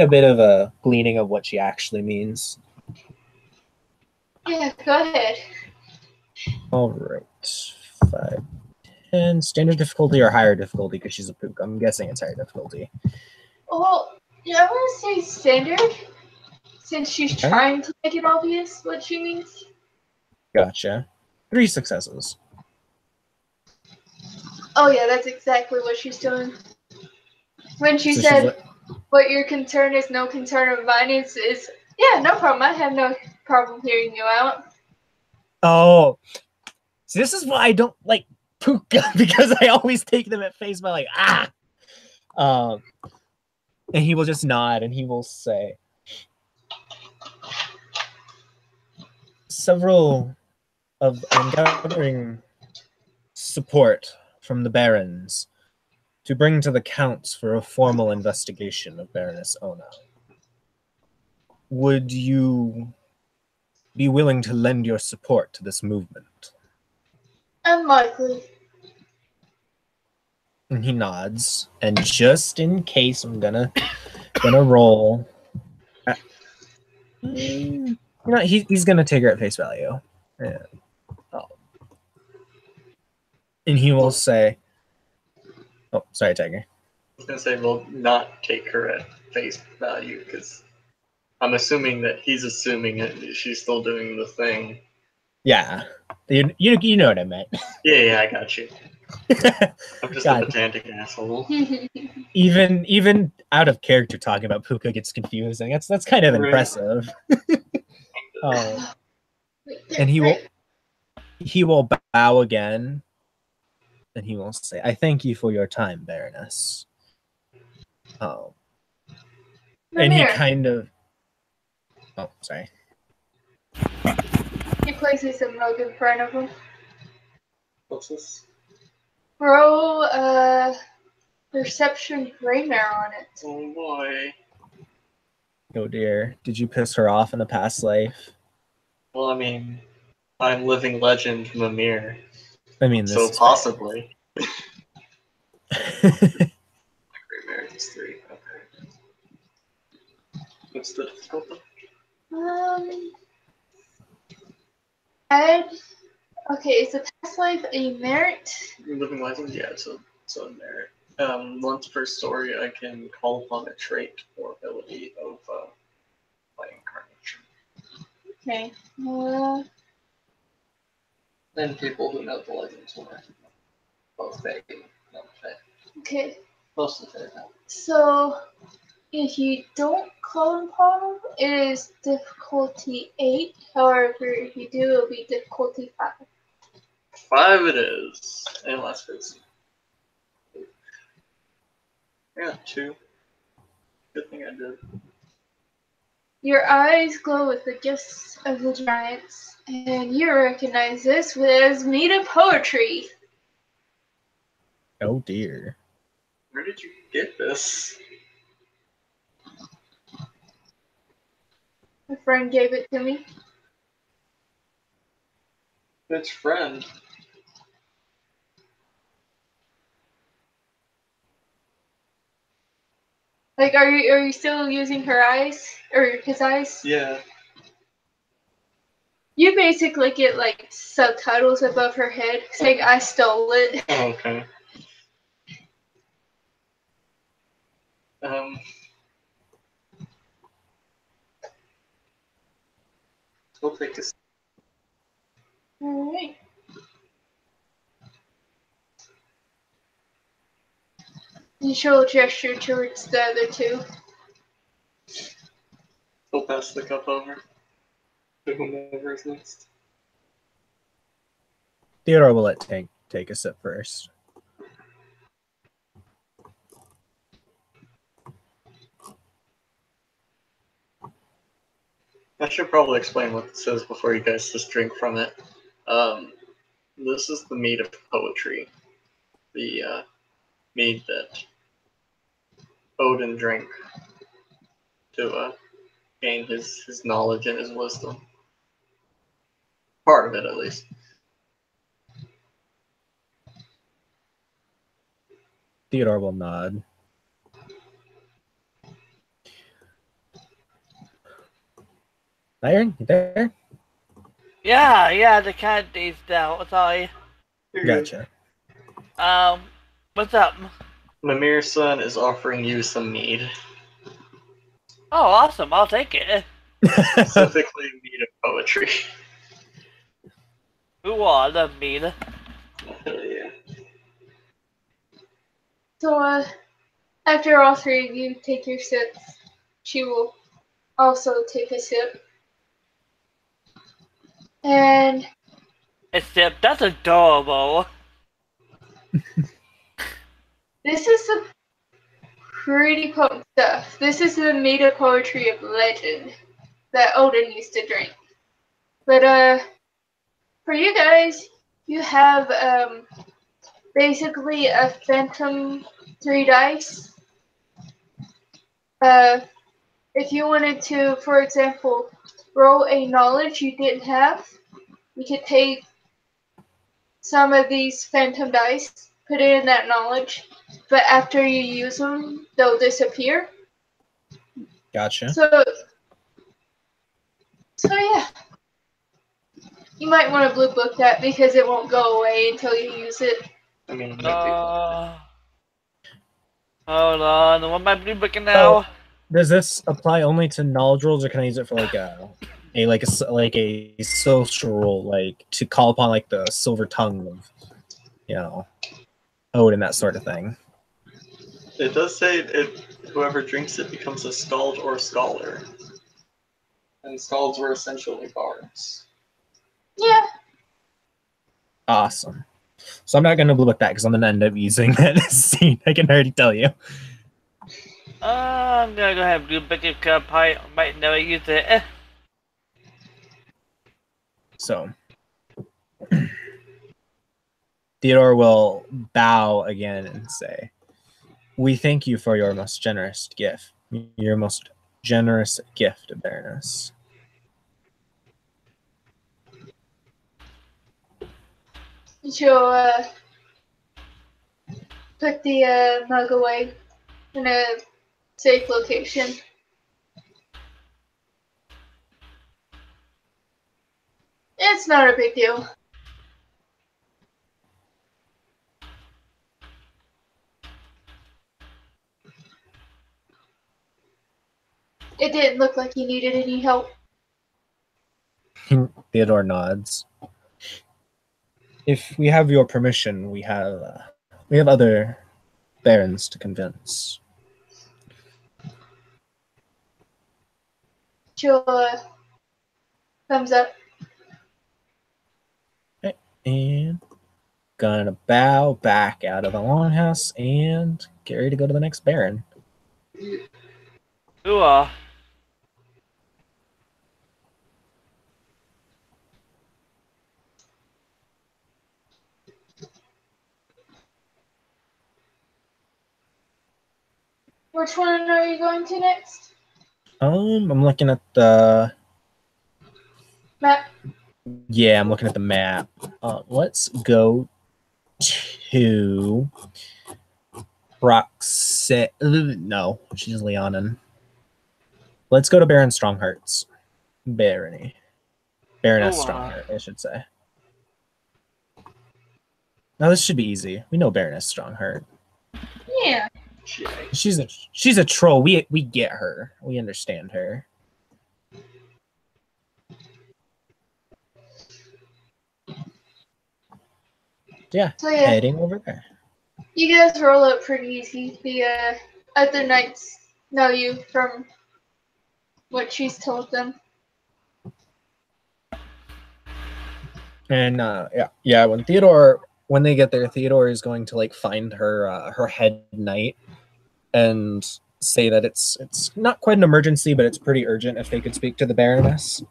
a bit of a gleaning of what she actually means?" Yeah, go ahead. All right, 5, 10, standard difficulty or higher difficulty because she's a puka. I'm guessing it's higher difficulty. Well, yeah, I want to say standard, since she's Okay. trying to make it obvious what she means. Gotcha. 3 successes. Oh yeah, that's exactly what she's doing. When she So she's said, like, what your concern is no concern of mine, is yeah, no problem. I have no problem hearing you out. oh, so this is why I don't like puka because I always take them at face value. And he will just nod and he will say, I'm gathering support from the barons to bring to the counts for a formal investigation of Baroness Ona. Would you be willing to lend your support to this movement? Unlikely. And he nods, and just in case, I'm gonna roll. He's gonna take her at face value. Yeah. And he will say, "Oh, sorry, Tiger." I was gonna say we'll not take her at face value because I'm assuming that he's assuming that she's still doing the thing. Yeah, you know what I meant. Yeah, I got you. I'm just a pedantic asshole. Even out of character, talking about puka gets confusing. That's kind of impressive. And he will bow again, and he will say, "I thank you for your time, Baroness." And he kind of, oh, sorry. He places a mug in front of him. What's this? Roll Perception Greymare on it. Oh boy. Oh dear. Did you piss her off in a past life? Well, I mean, I'm living legend Mimir. I mean, so possibly. Greymare is 3. Okay. What's the difficulty? Okay, is the past life a merit? Living legend, yeah, so a merit. Once per story, I can call upon a trait or ability of my incarnation. Okay. And people who know the legends will recognize both Fae and non-Fae. Okay. Most of the Fae know. So, if you don't call upon them, it is difficulty 8. However, if you do, it'll be difficulty 5. 5 it is. And last person. Yeah, 2. Good thing I did. Your eyes glow with the gifts of the giants, and you recognize this as Meta Poetry. Oh dear. Where did you get this? My friend gave it to me. It's friend. Like, are you still using her eyes or his eyes? Yeah. You basically get like subtitles above her head saying "I stole it." Oh, okay. We'll take a. All right. And she'll gesture towards the other two. We'll pass the cup over to whomever is next. Theodore will let Tank take a sip first. I should probably explain what this is before you guys just drink from it. This is the mead of poetry. The mead that Odin drank to gain his knowledge and his wisdom. Part of it, at least. Theodore will nod. Iron, you there? Yeah, the cat dazed out. Sorry. Gotcha. What's up? Mimir's son is offering you some mead. Oh, awesome! I'll take it. Specifically, mead of poetry. Ooh, I love mead. Yeah. So, after all three of you take your sips, she will also take a sip. And Except that's adorable. this is some pretty potent stuff. This is the Meta Poetry of Legend that Odin used to drink. But for you guys, you have basically a Phantom 3 dice. If you wanted to, for example, roll a knowledge you didn't have, you could take some of these Phantom dice, put it in that knowledge, but after you use them, they'll disappear. Gotcha. So yeah. You might want to blue book that because it won't go away until you use it. I mean, Hold on. What am I blue booking now? Does this apply only to knowledge rolls, or can I use it for like a social roll, like to call upon like the silver tongue of, Odin, that sort of thing? It does say whoever drinks it becomes a skald or a scholar. And skalds were essentially bards. Yeah. Awesome. So I'm not going to blue book that because I'm going to end up using that scene. I can already tell you. I'm gonna go ahead and blue book it because I might never use it. So Theodore will bow again and say, "We thank you for your most generous gift. Your most generous gift, Baroness." She'll put the mug away in a safe location. It's not a big deal. It didn't look like you needed any help. Theodore nods. If we have your permission, we have other barons to convince. Sure. Thumbs up. And gonna bow back out of the longhouse and get ready to go to the next baron. Ooh, Which one are you going to next? I'm looking at the Map. Yeah, I'm looking at the map. Let's go to Roxette. No, she's Leonin. Let's go to Baron Strongheart's barony. Baroness Strongheart, I should say. Now this should be easy. We know Baroness Strongheart. Yeah. She's a troll. We get her. We understand her. Yeah, So yeah, heading over there. you guys roll up pretty easy. The other knights know you from what she's told them. And when they get there, Theodore is going to like find her her head knight and say that it's not quite an emergency, but it's pretty urgent if they could speak to the Baroness.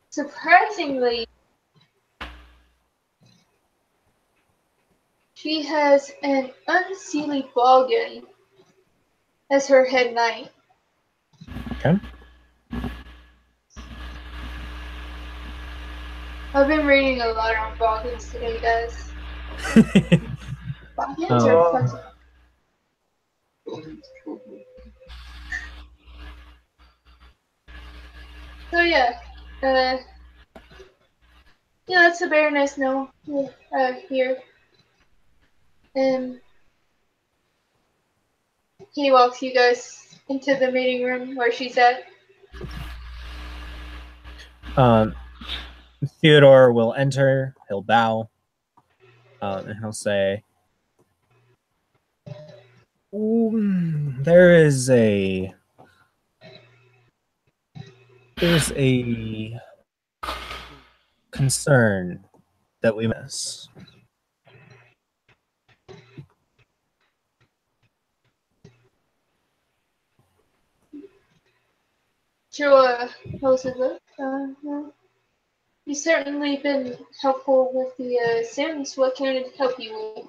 Surprisingly, she has an unseelie Bogan as her head knight. Okay. I've been reading a lot on Bogans today, guys. Bogans are fucking. So yeah, that's the Baroness now here. And he walks you guys into the meeting room where she's at. Theodore will enter. He'll bow, and he'll say, "There's a concern that we miss." Sure, Elizabeth. You've certainly been helpful with the Sims. What can I help you with?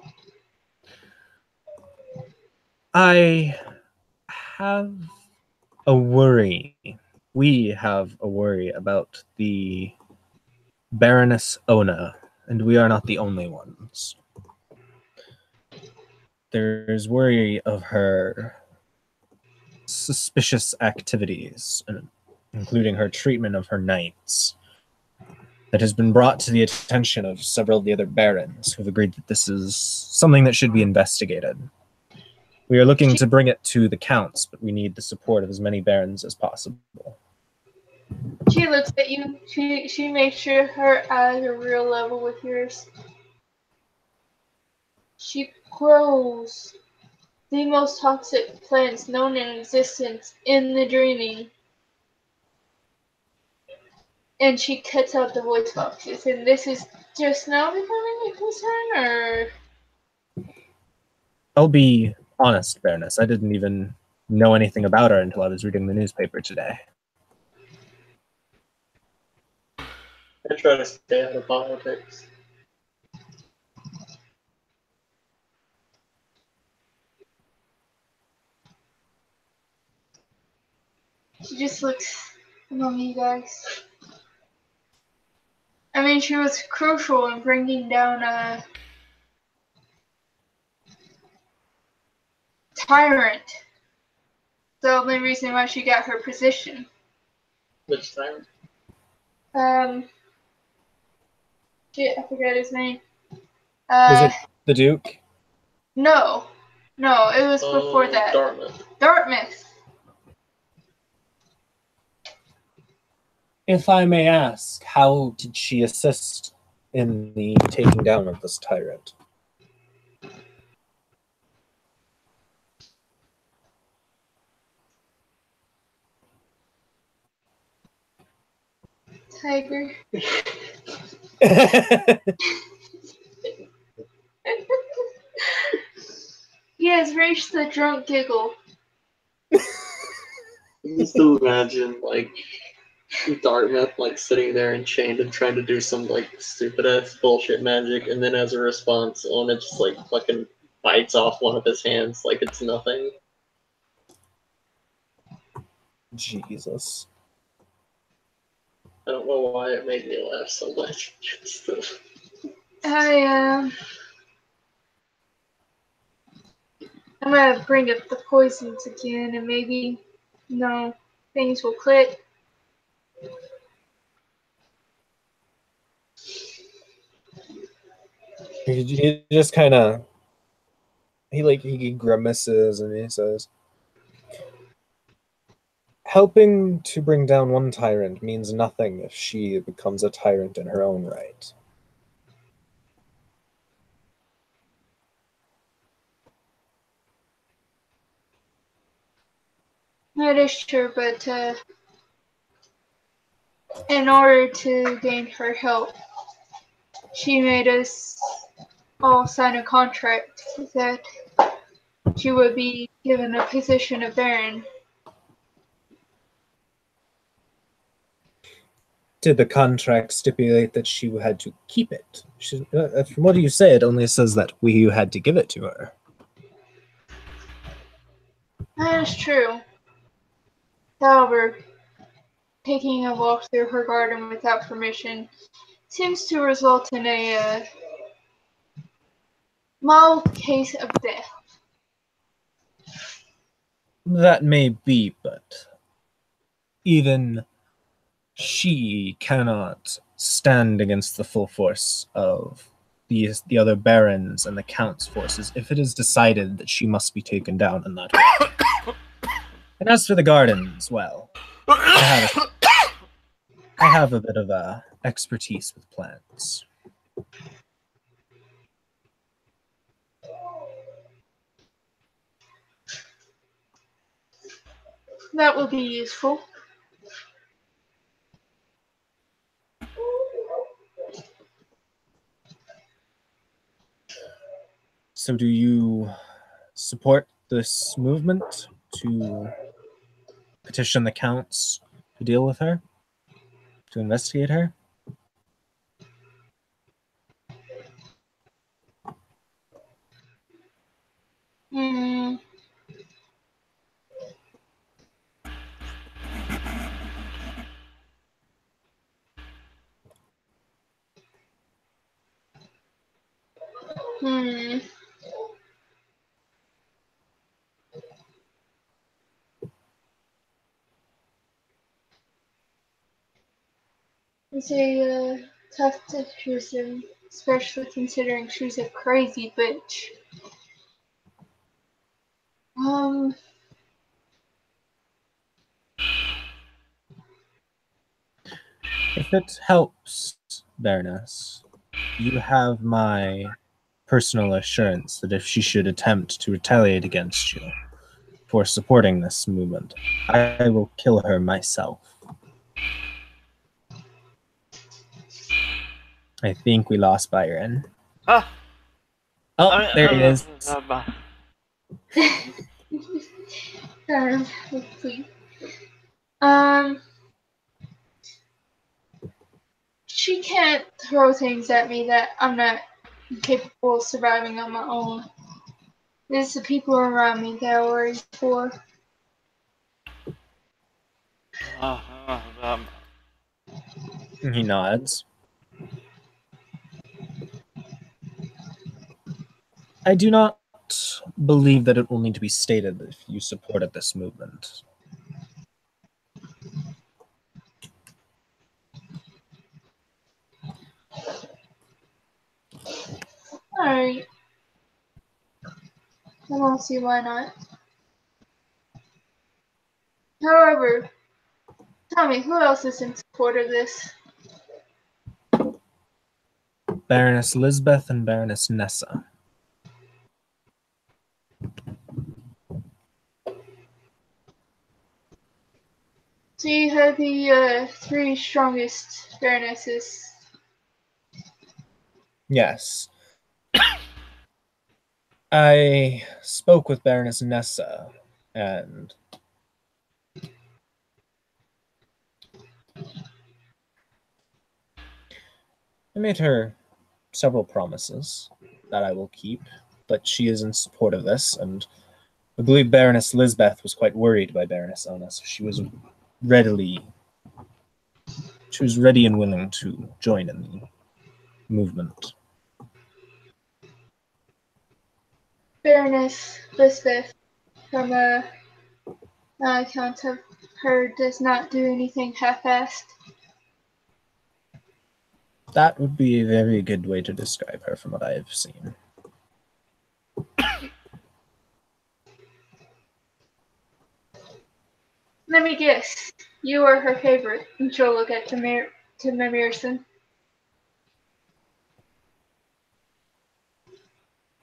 I have a worry. We have a worry about the Baroness Ona, and we are not the only ones. There's worry of her suspicious activities, including her treatment of her knights, that has been brought to the attention of several of the other barons who've agreed that this is something that should be investigated. We are looking to bring it to the counts, but we need the support of as many barons as possible. She looks at you. She makes sure her eyes are real level with yours. She grows the most toxic plants known in existence in the Dreaming. And she cuts out the voice boxes. And this is just now becoming a concern, or? I'll be honest, Baroness. I didn't even know anything about her until I was reading the newspaper today. I try to stay out of politics. She just looks among you guys. I mean, she was crucial in bringing down tyrant. The only reason why she got her position. Which tyrant? Shit, I forgot his name. Was it the Duke? No, it was before that. Dartmouth. If I may ask, how did she assist in the taking down of this tyrant? Tiger. He has reached the drunk giggle. Just imagine, like, Dartmouth, like, sitting there enchained and trying to do some, like, stupid-ass bullshit magic, and then as a response, Ona just, like, fucking bites off one of his hands like it's nothing. Jesus. I don't know why it made me laugh so much. I'm gonna bring up the poisons again, and maybe, things will click. He just kind of, he grimaces and he says, helping to bring down one tyrant means nothing if she becomes a tyrant in her own right. That is true, but in order to gain her help, she made us all sign a contract that she would be given a position of Baron. Did the contract stipulate that she had to keep it? From what you say, it only says that you had to give it to her. That is true. However, taking a walk through her garden without permission seems to result in a mild case of death. That may be, but even she cannot stand against the full force of the other barons and the count's forces if it is decided that she must be taken down in that way. And as for the gardens, well, I have a bit of expertise with plants. That would be useful. So do you support this movement to petition the counts to deal with her? To investigate her? It's a tough decision, especially considering she's a crazy bitch. If it helps, Baroness, you have my personal assurance that if she should attempt to retaliate against you for supporting this movement, I will kill her myself. I think we lost Byron. Ah. Oh, there he is. She can't throw things at me that I'm not capable of surviving on my own. It's the people around me that I worry for. He nods. I do not believe that it will need to be stated if you supported this movement. Alright. I don't see why not. However, tell me, who else is in support of this? Baroness Lisbeth and Baroness Nessa. So you have the three strongest baronesses. Yes. I spoke with Baroness Nessa, and I made her several promises that I will keep, but she is in support of this, and I believe Baroness Lisbeth was quite worried by Baroness Ona, so she was ready and willing to join in the movement. Baroness Lisbeth, from accounts of her, does not do anything half-assed. That would be a very good way to describe her from what I have seen. Let me guess, you are her favorite, and she'll look at Mimirson.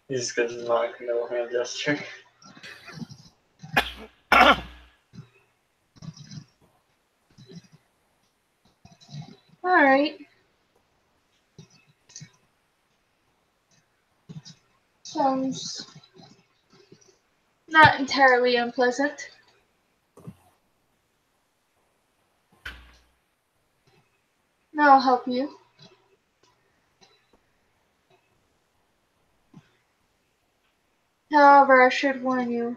He's good as not a no hand gesture. Alright. Sounds not entirely unpleasant. I'll help you. However, I should warn you,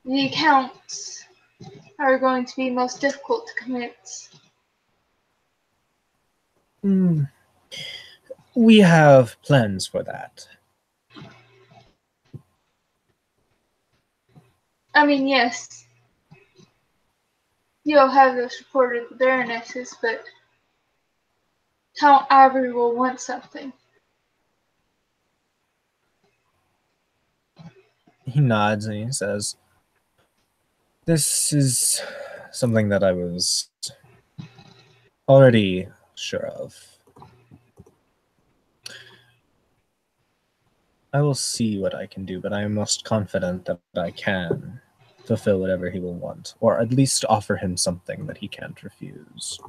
the accounts are going to be most difficult to convince. We have plans for that. I mean, yes, you'll have the support of the Baronesses, but Count Ivory will want something. He nods and he says, "This is something that I was already sure of. I will see what I can do, but I am most confident that I can fulfill whatever he will want, or at least offer him something that he can't refuse."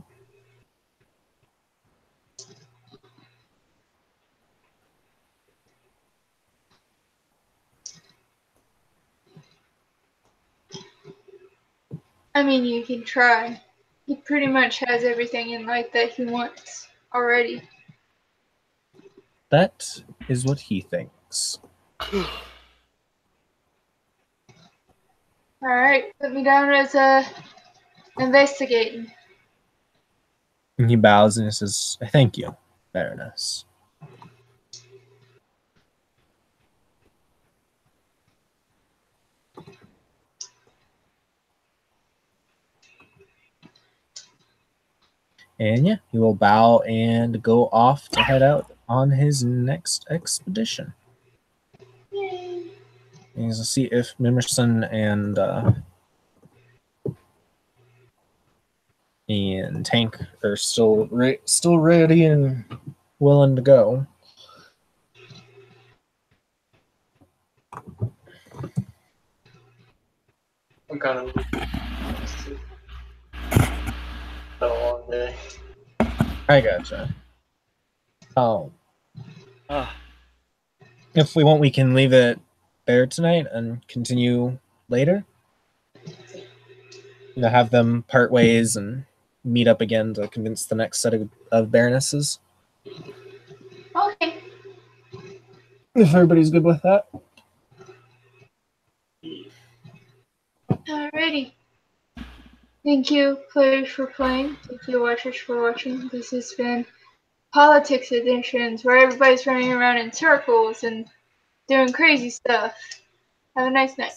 I mean, you can try. He pretty much has everything in life that he wants already. That is what he thinks. Alright, put me down as investigating. And he bows and he says, "Thank you, Baroness." And yeah, he will bow and go off to head out on his next expedition. Yay. And he's to see if Mimerson and Tank are still ready and willing to go. I'm kind of been a long day. I gotcha. Oh, Ah, if we want, we can leave it there tonight and continue later. Have them part ways and meet up again to convince the next set of baronesses. Okay. If everybody's good with that. Alrighty. Thank you, players, for playing. Thank you, watchers, for watching. This has been Politics Editions, where everybody's running around in circles and doing crazy stuff. Have a nice night.